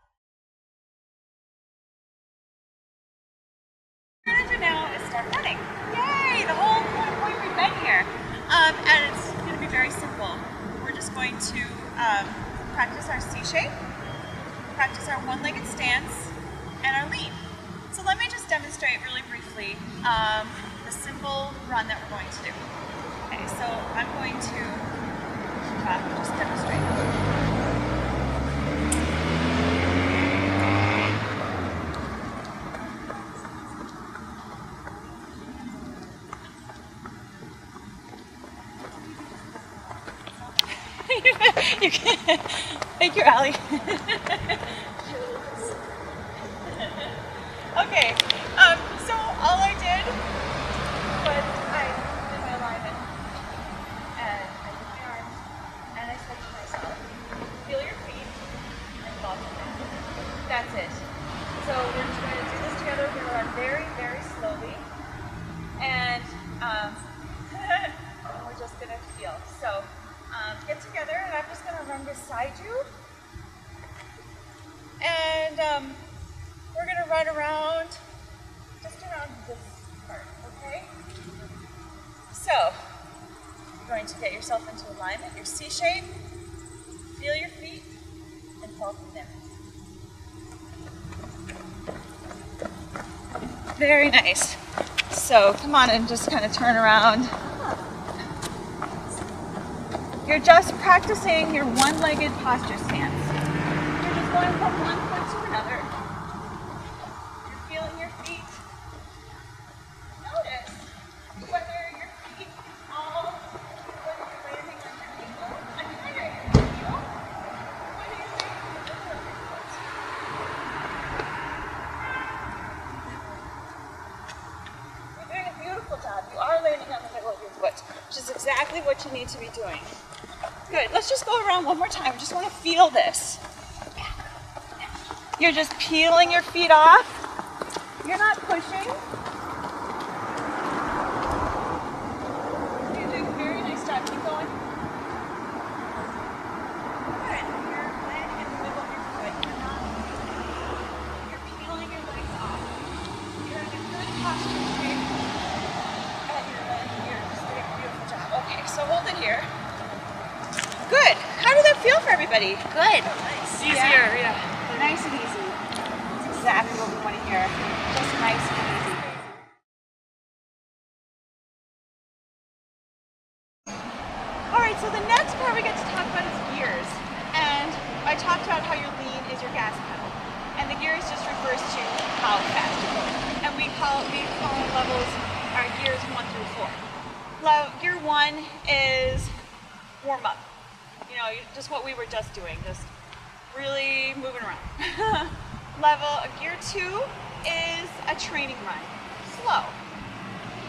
What we're going to do now is start running. Yay! The whole point we've been here. And it's going to be very simple. We're just going to practice our C shape, practice our one-legged stance, and our lean. So let me just demonstrate really briefly the simple run that we're going to do. Okay, so I'm going to just demonstrate. You can. Thank you, Allie. Okay, so all I did was I did my alignment and I did my arms and I said to myself, feel your feet and fall from there. That's it. So we're just going to do this together. We're going to run very, very slowly and we're just going to feel. So get together and I'm just going to run beside you and we're going to run around, just around this part, okay? So, you're going to get yourself into alignment, your C shape, feel your feet, and fall from there. Very nice. So, come on and just kind of turn around. You're just practicing your one-legged posture stance. You're just going from one foot to another. You're feeling your feet. Notice whether your feet all, whether you're landing on your ankle, under your heel, whether you're landing in the middle of your foot. You're doing a beautiful job. You are landing on the middle of your foot, which is exactly what you need to be doing. Good. Let's just go around one more time. I just want to feel this. You're just peeling your feet off. You're not pushing. You're doing a very nice job. Keep going. Good. You're landing in the middle of your foot. You're not moving. You're peeling your legs off. You're in a good posture shape. And you're landing here. Just doing a beautiful job. Okay, so hold it here. Good. How did that feel for everybody? Good. Nice. Easier, yeah. Nice and easy. That's exactly what we want to hear. Just nice and easy. All right, so the next part we get to talk about is gears. And I talked about how your lean is your gas pedal. And the gears just refers to how fast you're going. And we call levels our gears 1 through 4. Gear 1 is warm up. You know, just what we were just doing, just really moving around. Gear 2 is a training run, slow,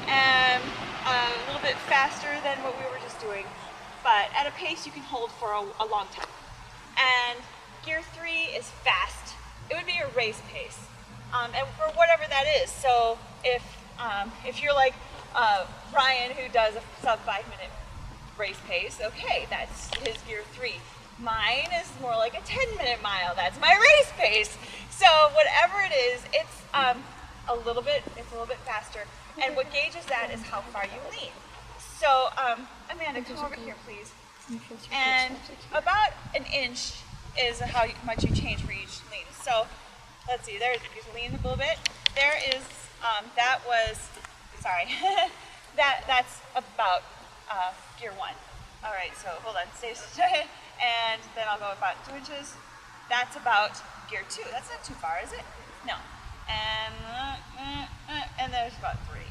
and a little bit faster than what we were just doing, but at a pace you can hold for a long time. And gear 3 is fast. It would be a race pace, and for whatever that is. So if you're like Ryan, who does a sub 5-minute race pace, okay, that's his gear 3. Mine is more like a 10-minute mile. That's my race pace. So whatever it is, it's a little bit faster. And what gauges that is how far you lean. So Amanda, come over here, please. And about an inch is how much you change for each lean. So let's see. There's you lean a little bit. There is that was sorry. that's about gear 1. All right, so hold on, stay, and then I'll go about 2 inches. That's about gear 2. That's not too far, is it? No. And there's about 3.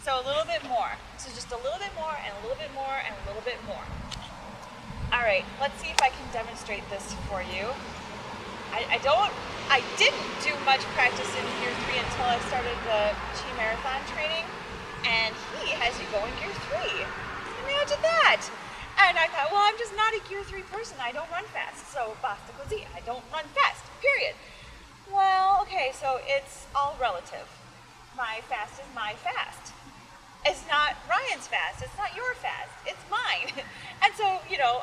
So a little bit more. So just a little bit more, and a little bit more, and a little bit more. All right, let's see if I can demonstrate this for you. I didn't do much practice in gear 3 until I started the Chi Marathon training, and he has you go in gear 3. Imagine that! And I thought, well, I'm just not a gear 3 person. I don't run fast. So basta così. I don't run fast, period. Well, okay, so it's all relative. My fast is my fast. it's not Ryan's fast, it's not your fast, it's mine. And so, you know,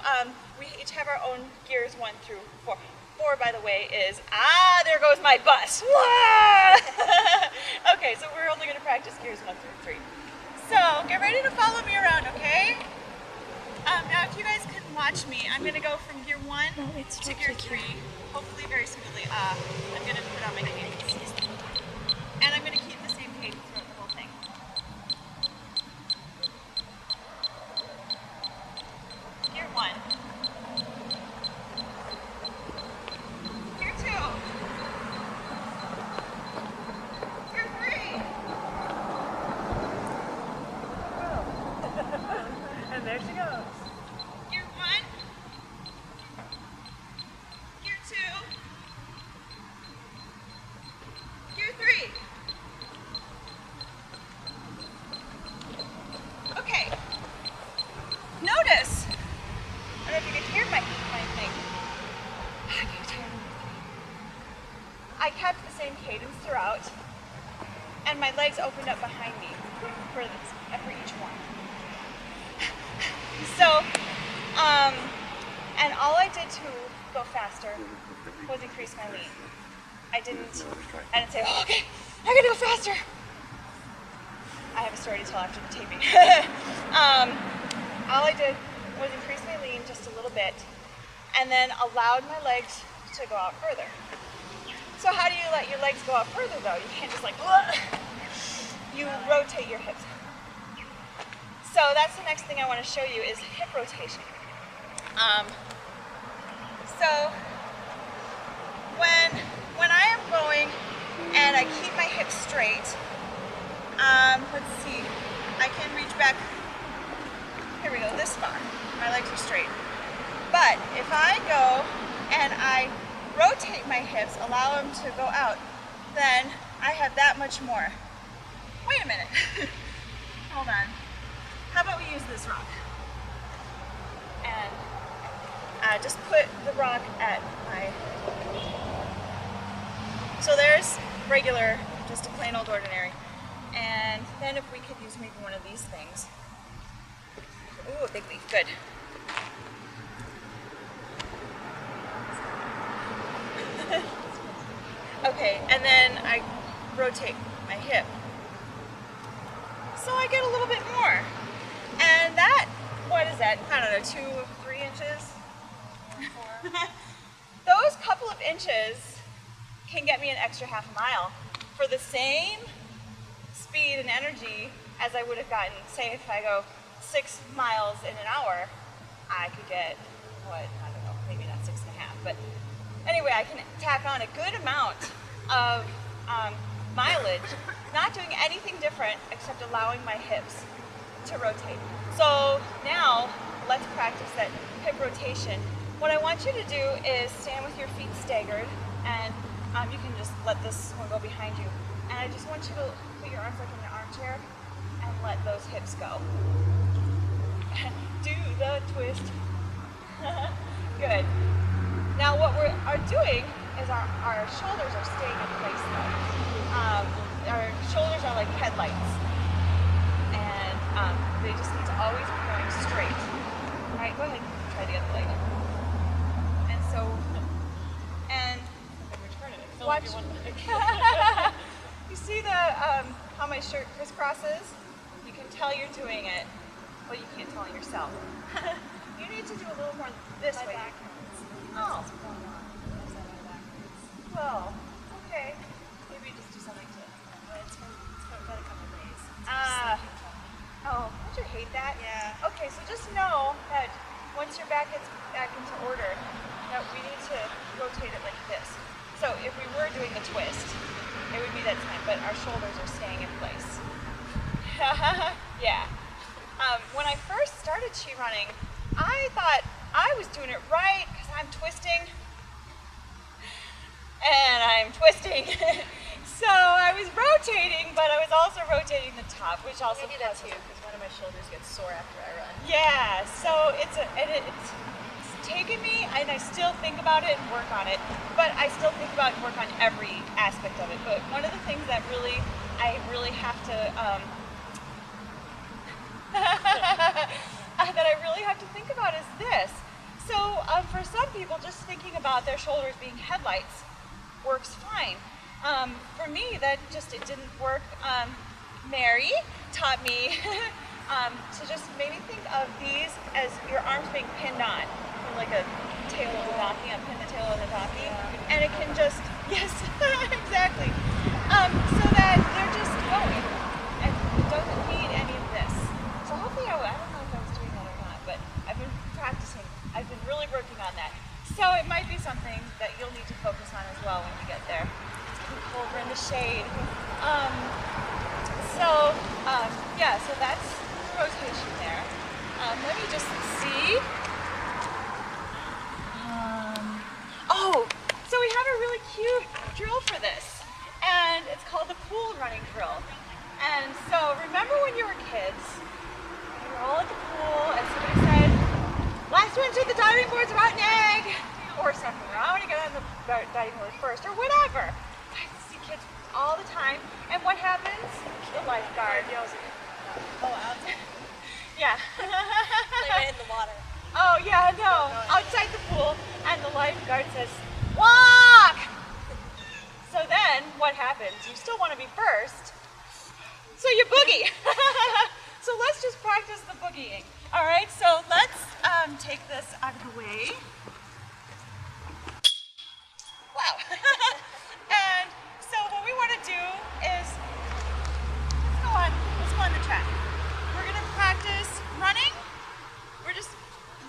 we each have our own gears 1 through 4. 4, by the way, is, there goes my bus. Okay, so we're only gonna practice gears 1 through 3. So get ready to follow me around, okay? Now if you guys couldn't watch me, I'm gonna go from gear 1 to gear 3, hopefully very smoothly. I'm gonna put on my cadence. And I'm gonna keep the same cadence throughout the whole thing. Gear 1. Gear 2. Gear 3. And there she goes. Gear 1. Gear 2. Gear 3. Okay. Notice. I don't know if you can hear my thing. I kept the same cadence throughout, and my legs opened up behind me for each one. So, and all I did to go faster was increase my lean. I didn't say, oh, okay, I gotta go faster. I have a story to tell after the taping. All I did was increase my lean just a little bit, and then allowed my legs to go out further. So how do you let your legs go out further though? You can't just like, you rotate your hips. So that's the next thing I want to show you is hip rotation. So when I am going and I keep my hips straight, let's see, I can reach back, here we go, this far. My legs are straight. But if I go and I rotate my hips, allow them to go out, then I have that much more. Wait a minute. Hold on. How about we use this rock? And just put the rock at my... So there's regular, just a plain old ordinary. And then if we could use maybe one of these things. Ooh, a big leaf, good. Okay, and then I rotate my hip. So I get a little bit more. And that, what is that? I don't know, 2 or 3 inches? 4. Those couple of inches can get me an extra half a mile for the same speed and energy as I would have gotten, say if I go 6 miles in an hour, I could get, what, I don't know, maybe not 6.5, but anyway, I can tack on a good amount of mileage, not doing anything different except allowing my hips to rotate. So now, let's practice that hip rotation. What I want you to do is stand with your feet staggered, and you can just let this one go behind you. And I just want you to put your arms like in an armchair and let those hips go. Do the twist. Good. Now what we are doing is our shoulders are staying in place though. Our shoulders are like headlights. And they just need to always be going straight. All right, go ahead, try the other leg. And so, and watch. You see the how my shirt crisscrosses? You can tell you're doing it, but you can't tell yourself. You need to do a little more this way. Oh. Well, okay. Maybe just do something to it. It's been a couple of days. Oh, don't you hate that? Yeah. Okay, so just know that once your back gets back into order, that we need to rotate it like this. So if we were doing the twist, it would be that time, but our shoulders are staying in place. Yeah. When I first started ChiRunning, I thought I was doing it right because I'm twisting. And I'm twisting. So I was rotating, but I was also rotating the top, which also I do that too because one of my shoulders gets sore after I run. Yeah, so it's taken me, and I still think about it and work on it, but I still think about and work on every aspect of it. But one of the things that I really have to works fine. For me, it didn't work. Mary taught me to just maybe think of these as your arms being pinned on, like a tail of a donkey, pin the tail of the donkey, and it can just, yes, exactly, so that they're just going, and it doesn't need any of this. So hopefully, I don't know if I was doing that or not, but I've been practicing. I've been really working on that. So it might be something that you'll need to focus on as well when you get there. It's getting colder in the shade. Yeah, so that's the rotation there. Let me just see. So we have a really cute drill for this, and it's called the pool running drill. And so remember when you were kids, you were all at the pool, and somebody said, last one to the diving board's a rotten egg, or something. I want to get on the diving board first, or whatever. I see kids all the time, and what happens? The lifeguard yells at you. Oh, out. Yeah. They went in the water. Oh, yeah, no. Outside the pool, and the lifeguard says, walk! So then, what happens? You still want to be first, so you boogie. So let's just practice the boogieing. All right, so let's take this out of the way. Wow. And so what we want to do is, let's go on the track. We're going to practice running. We're just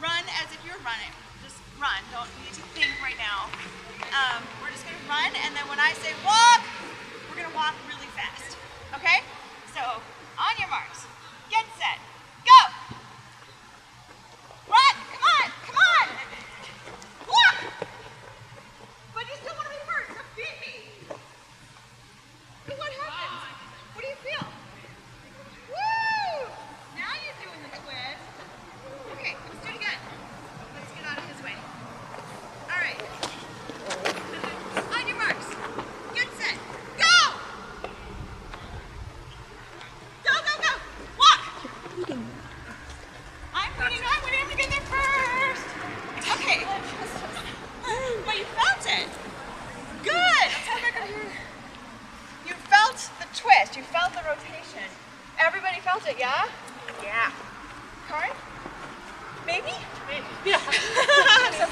run as if you're running. Just run, don't need to think right now. We're just going to run, and then when I say walk, we're going to walk really fast. Okay? So, on your marks, get set, go! Run! Come on! Come on! Walk! But you still want to be first, so beat me! What happens? What do you feel? Woo! Now you're doing the twist. Okay, let's do it again. Let's get out of his way. All right. On your marks, get set, go! Go, go, go! Walk! I'm waiting him to get there first. Okay. But you felt it. Good. You felt the twist. You felt the rotation. Everybody felt it, yeah? Yeah. Karen? Maybe? Yeah.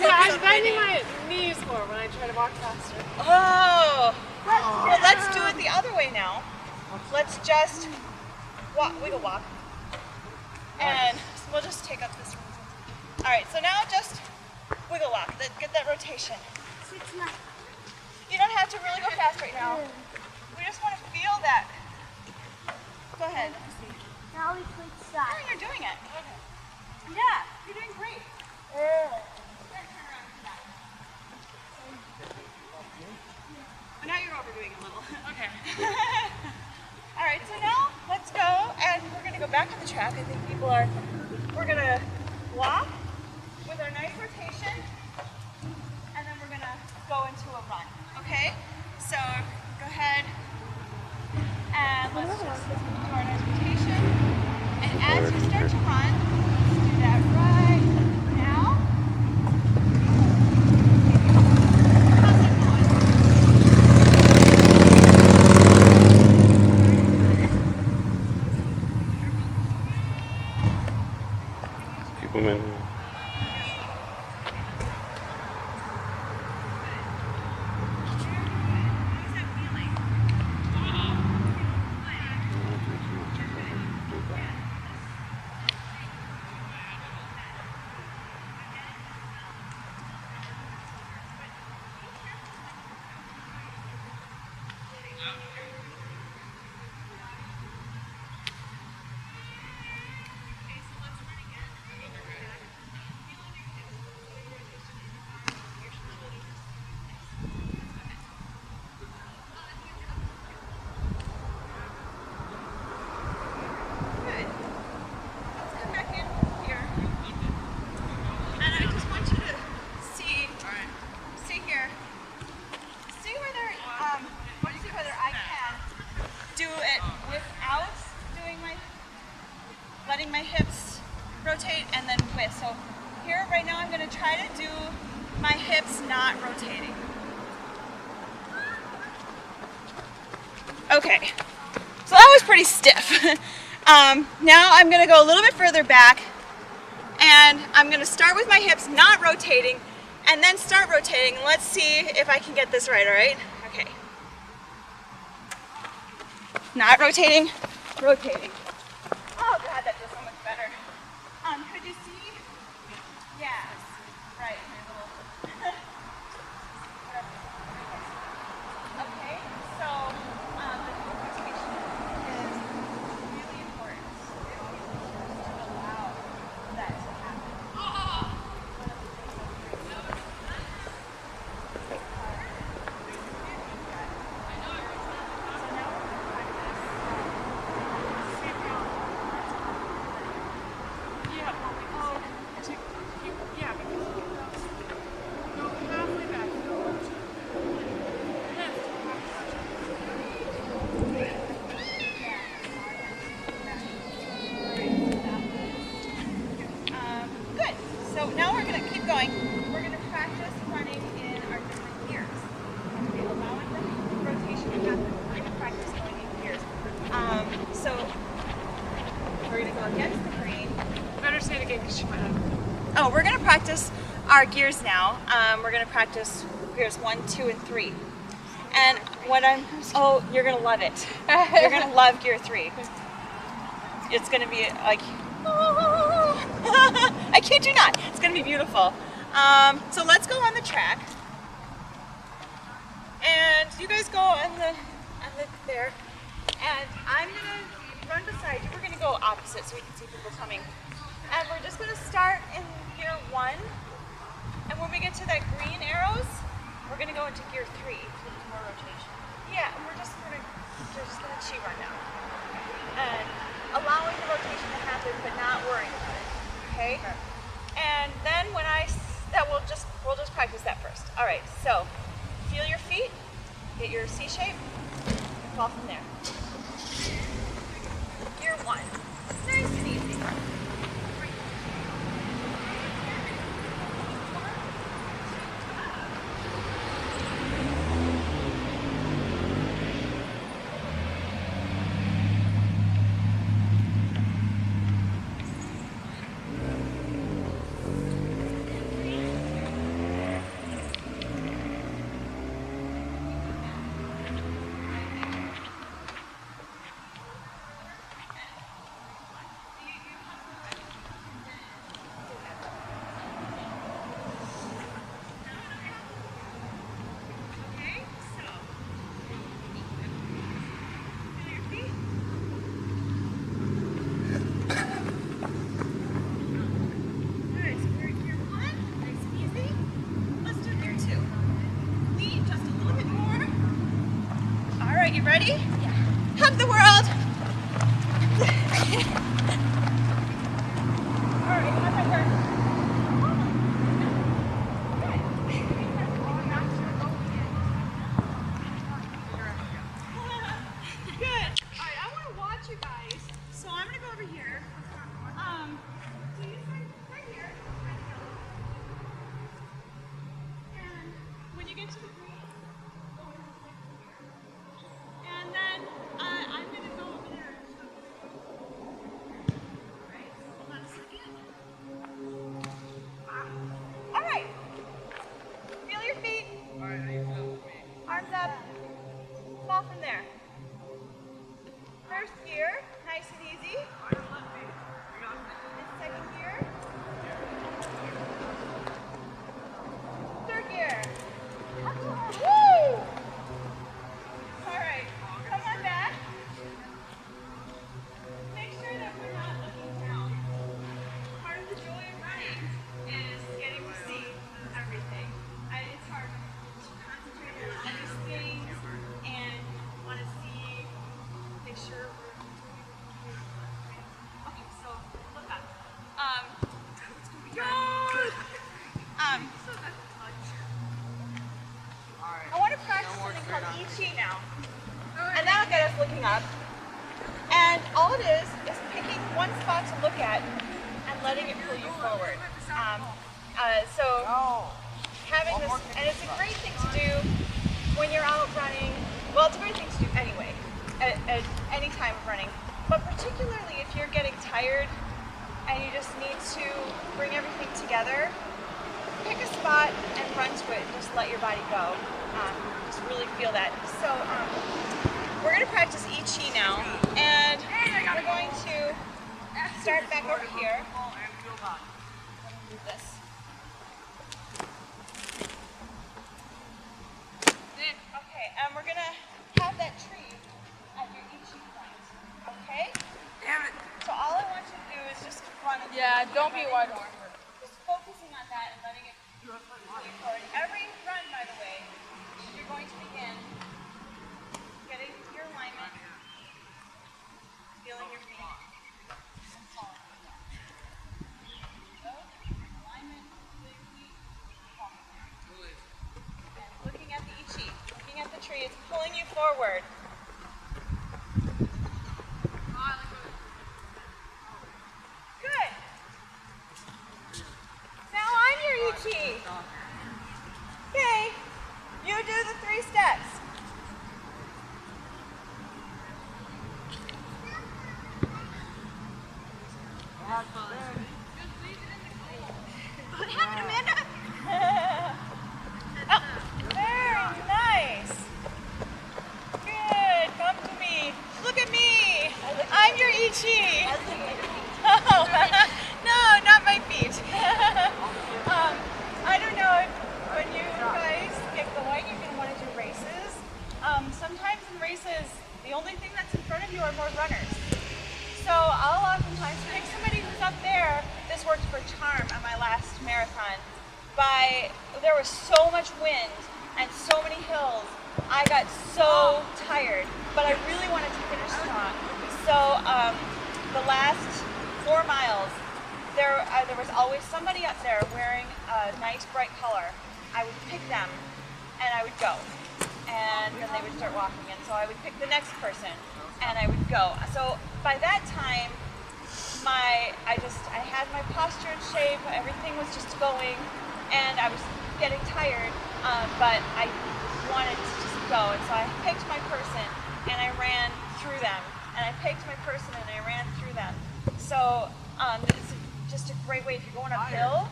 Yeah, I'm bending my knees more when I try to walk faster. Oh. Well, let's do it the other way now. Let's just walk. We can walk. And we'll just take up this one. All right, so now just wiggle walk. Get that rotation. You don't have to really go fast right now. We just want to feel that. Go ahead. Now we switch Oh, sides. you're doing it. Okay. Yeah, you're doing great. Oh, now you're overdoing it a little. Okay. All right, so now let's go, and we're going to go back on the track. I think we're going to walk with our nice rotation, and then we're going to go into a run, okay? So go ahead, and let's just do our nice rotation. And as you start to run, let's do that right now. How's that going? People, man. How's that feeling? Good. Let's come back in here. And I just want you to see here. See whether I can do it without letting my hips rotate, and then with. So here right now I'm going to try to do my hips not rotating. Okay, so that was pretty stiff. Now I'm gonna go a little bit further back, and I'm gonna start with my hips not rotating, and then start rotating. Let's see if I can get this right, all right? Okay. Not rotating, rotating. Oh God, that feels so much better. Could you see? Yes, right. Okay, so the rotation is really important to allow that to happen. Yeah, well, because yeah, because you go halfway back, Good. So now we're going to keep going. We're going to practice running in our different gears. Okay, allowing the rotation to happen. We're going to practice going in gears. So we're going to go against the grain. better say it again because she might not. Oh, we're going to practice our gears now. We're going to practice gears 1, 2, and 3. And what you're going to love it. You're going to love gear 3. It's going to be like, I kid you not. It's going to be beautiful. So let's go on the track. And you guys go on the there. And I'm going to run beside you. We're going to go opposite so we can see people coming. And we're just going to start in gear 1. And when we get to that green arrows, we're going to go into gear 3. More rotation. Yeah, and we're just going to ChiRun now. And allowing the rotation to happen, but not worrying about it. Okay? And then when we'll just practice that first. All right, so feel your feet, get your C shape, and fall from there. Gear 1. Nice and easy. You ready? Yeah. Hug the world. All right, how's that work? Good. All right, I want to watch you guys. So I'm going to go over here. So you start right here. And when you get to the green, and then I'm going to go over there. Alright, hold on a second. Alright. Feel your feet. Alright, how you feel? Arms up. Fall from there. First gear, nice and easy. And second gear. Third gear. Woo! Alright, come on back. Make sure that we're not looking down. Part of the joy of running is getting to see everything. It's hard to concentrate on all these things and want to see, make sure we're doing it. Okay, so look up. Good! I want to practice something called Ichi now. And that'll get us looking up. And all it is picking one spot to look at and letting it pull you forward. So having this, and it's a great thing to do when you're out running. Well, it's a great thing to do anyway. good any time of running, but particularly if you're getting tired and you just need to bring everything together, pick a spot and run to it and just let your body go. Just really feel that. So we're going to practice I Chi now, and we're going to start back over here. Do this. Okay, and we're going to have that tree at your I Chi point. Okay? Damn it. So all I want you to do is just run. Yeah, don't be wide. Just focusing on that and letting it move forward. Every run, by the way, you're going to begin getting your alignment, feeling your feet, and falling. So, alignment, feeling your feet, falling. And looking at the I Chi, looking at the tree, it's pulling you forward. Good. Now I'm your I Chi. Okay, you do the 3 steps. What happened, Amanda? Oh, very nice. Good, come to me. Look at me. I'm your I Chi. Oh, no, not my feet. I don't know if when you guys get going, you're going to want to do races. Sometimes in races, the only thing that's in front of you are more runners. So I'll oftentimes pick somebody who's up there. This worked for Charm on my last marathon. There was so much wind and so many hills. I got so tired, but I really wanted to finish strong. So the last 4 miles, there was always somebody up there wearing a nice bright color. I would pick them and I would go. And then they would start walking, and so I would pick the next person and I would go. So by that time, I had my posture in shape, everything was just going, and I was getting tired, but I wanted to just go. And so I picked my person and I ran through them, and I picked my person and I ran through them. So it's just a great way if you're going uphill.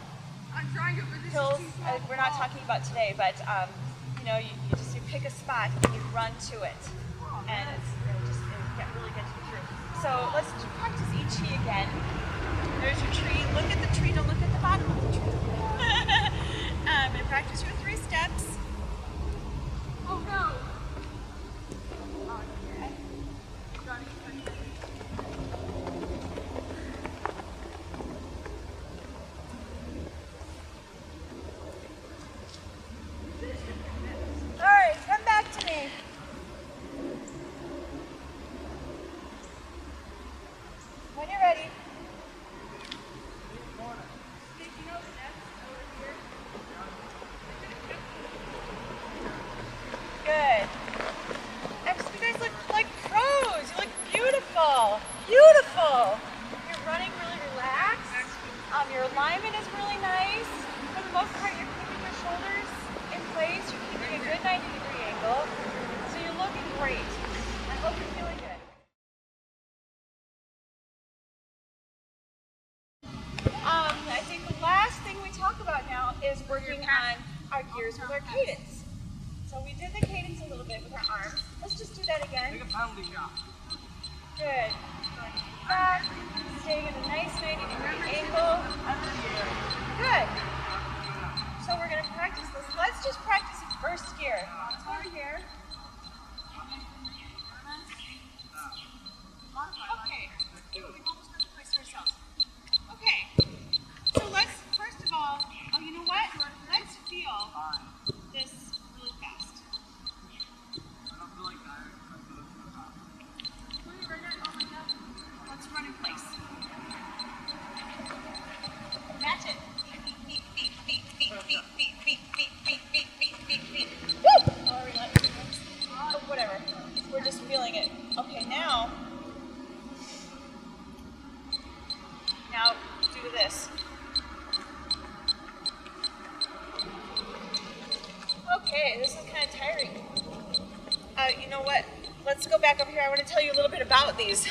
Hills, we're not talking about today, but you know, you pick a spot and you run to it, and it really gets you through. So let's practice I Chi again. There's your tree. Look at the tree. Don't look at the bottom of the tree. I'm going to practice your 3 steps. Oh no. All right, come back to me. When you're ready. Good. Next, you guys look like pros. You look beautiful. Beautiful. You're running really relaxed. Your alignment is really nice. For the most part, you're keeping your shoulders in place. You're keeping a good 90-degree angle. So you're looking great. I hope you're feeling good. I think the last thing we talk about now is working on our gears with our cadence. So we did the cadence a little bit with our arms. Let's just do that again. Good. Going back, staying at a nice 90-degree angle. Good. So we're going to practice this. Let's just practice in first gear. Let's go over here. Okay. We've almost got the place to ourselves. Okay. So let's, first of all, oh, you know what? Let's feel this really fast. Let's run in place. Match it. Beat, beat, beat, beat, beat, beat, beat, beat, beat, beat, beat, beat, beat. Woo! Oh, whatever. We're just feeling it. Okay, now do this. Okay, this is kind of tiring. You know what? let's go back over here. I want to tell you a little bit about these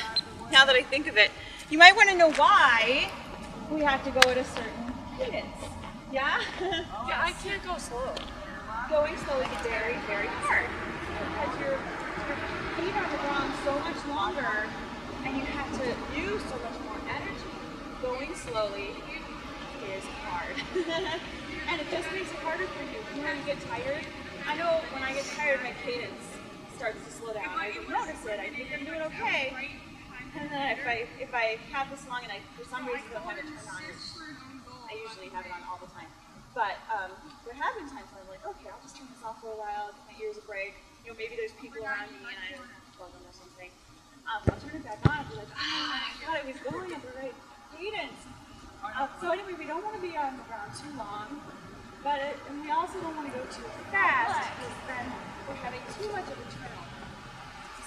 now that I think of it. You might want to know why we have to go at a certain cadence. Yeah? Yeah, I can't go slow. Going slow is very, very hard because your feet are on the ground so much longer and you have to use so much more energy. Going slowly is hard. And it just makes it harder for you. When you get tired, I know when I get tired, my cadence starts to slow down. I notice it. I think I'm doing okay. And then if I have this long and I for some reason don't have it turned on, which I usually have it on all the time. But there have been times when I'm like, okay, I'll just turn this off for a while, give my ears a break. You know, maybe there's people around me and I don't plug them or something. I'll turn it back on and be like, I thought it was going at the right cadence. So anyway, we don't want to be on the ground too long, and we also don't want to go too fast because then we're having too much of a turnover.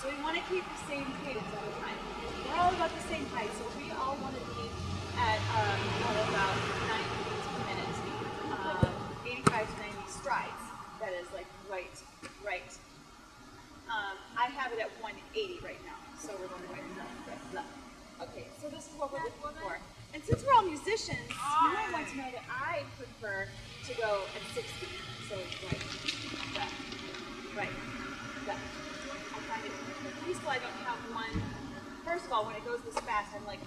So we want to keep the same cadence all the time. We're all about the same height, so we all want to be at about 90 beats per minute, 85 to 90 strides. That is like right. I have it at 180 right now, so we're going right, left. Okay, so this is what we're looking for. And since we're all musicians, you might want to know that I prefer to go at 60. So right, left. I find it peaceful. I don't have one. First of all, when it goes this fast, I'm like,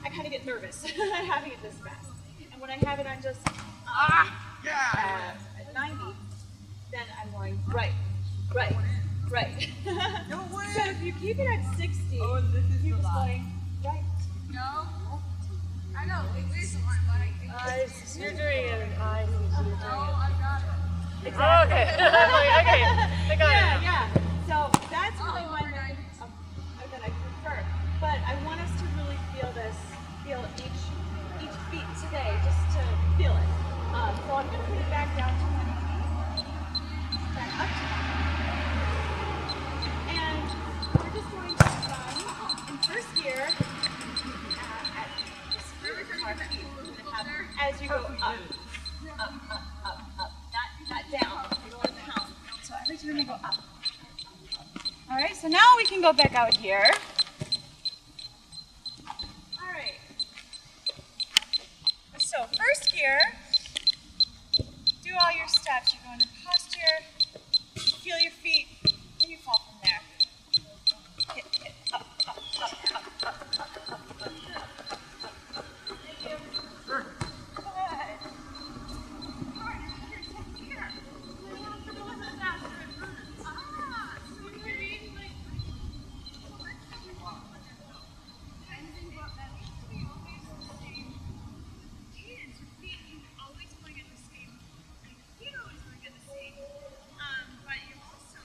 I kind of get nervous having it this fast. And when I have it on just at 90, then I'm going right. No way. So if you keep it at 60, you're just going right. No. I know, it is a lot, but I think You're doing it, and I think you're doing it. I got it. Exactly. Oh, okay. I'm like, okay, I got it. Yeah. So that's really one that I prefer. But I want us to really feel each beat today, just to feel it. So I'm going to put it back down to 180, back up to 180. And we're just going to run in first gear at the speed of our feet. As you go up, not down. You're going to count. So every time you go up. All right, so now we can go back out here. All right. So first gear, do all your steps. You go into posture, feel your feet, and you fall from there. Hit, up. But you also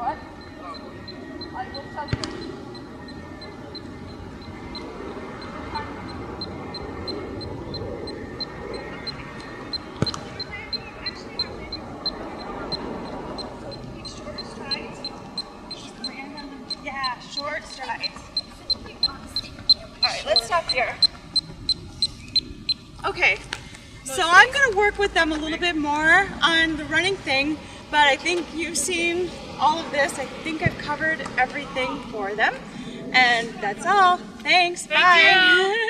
What? I will tell you. Yeah, short strides. All right, let's stop here. Okay, so I'm gonna work with them a little bit more on the running thing, but I think you've seen all of this. I think I've covered everything for them. And that's all. Thanks. Bye.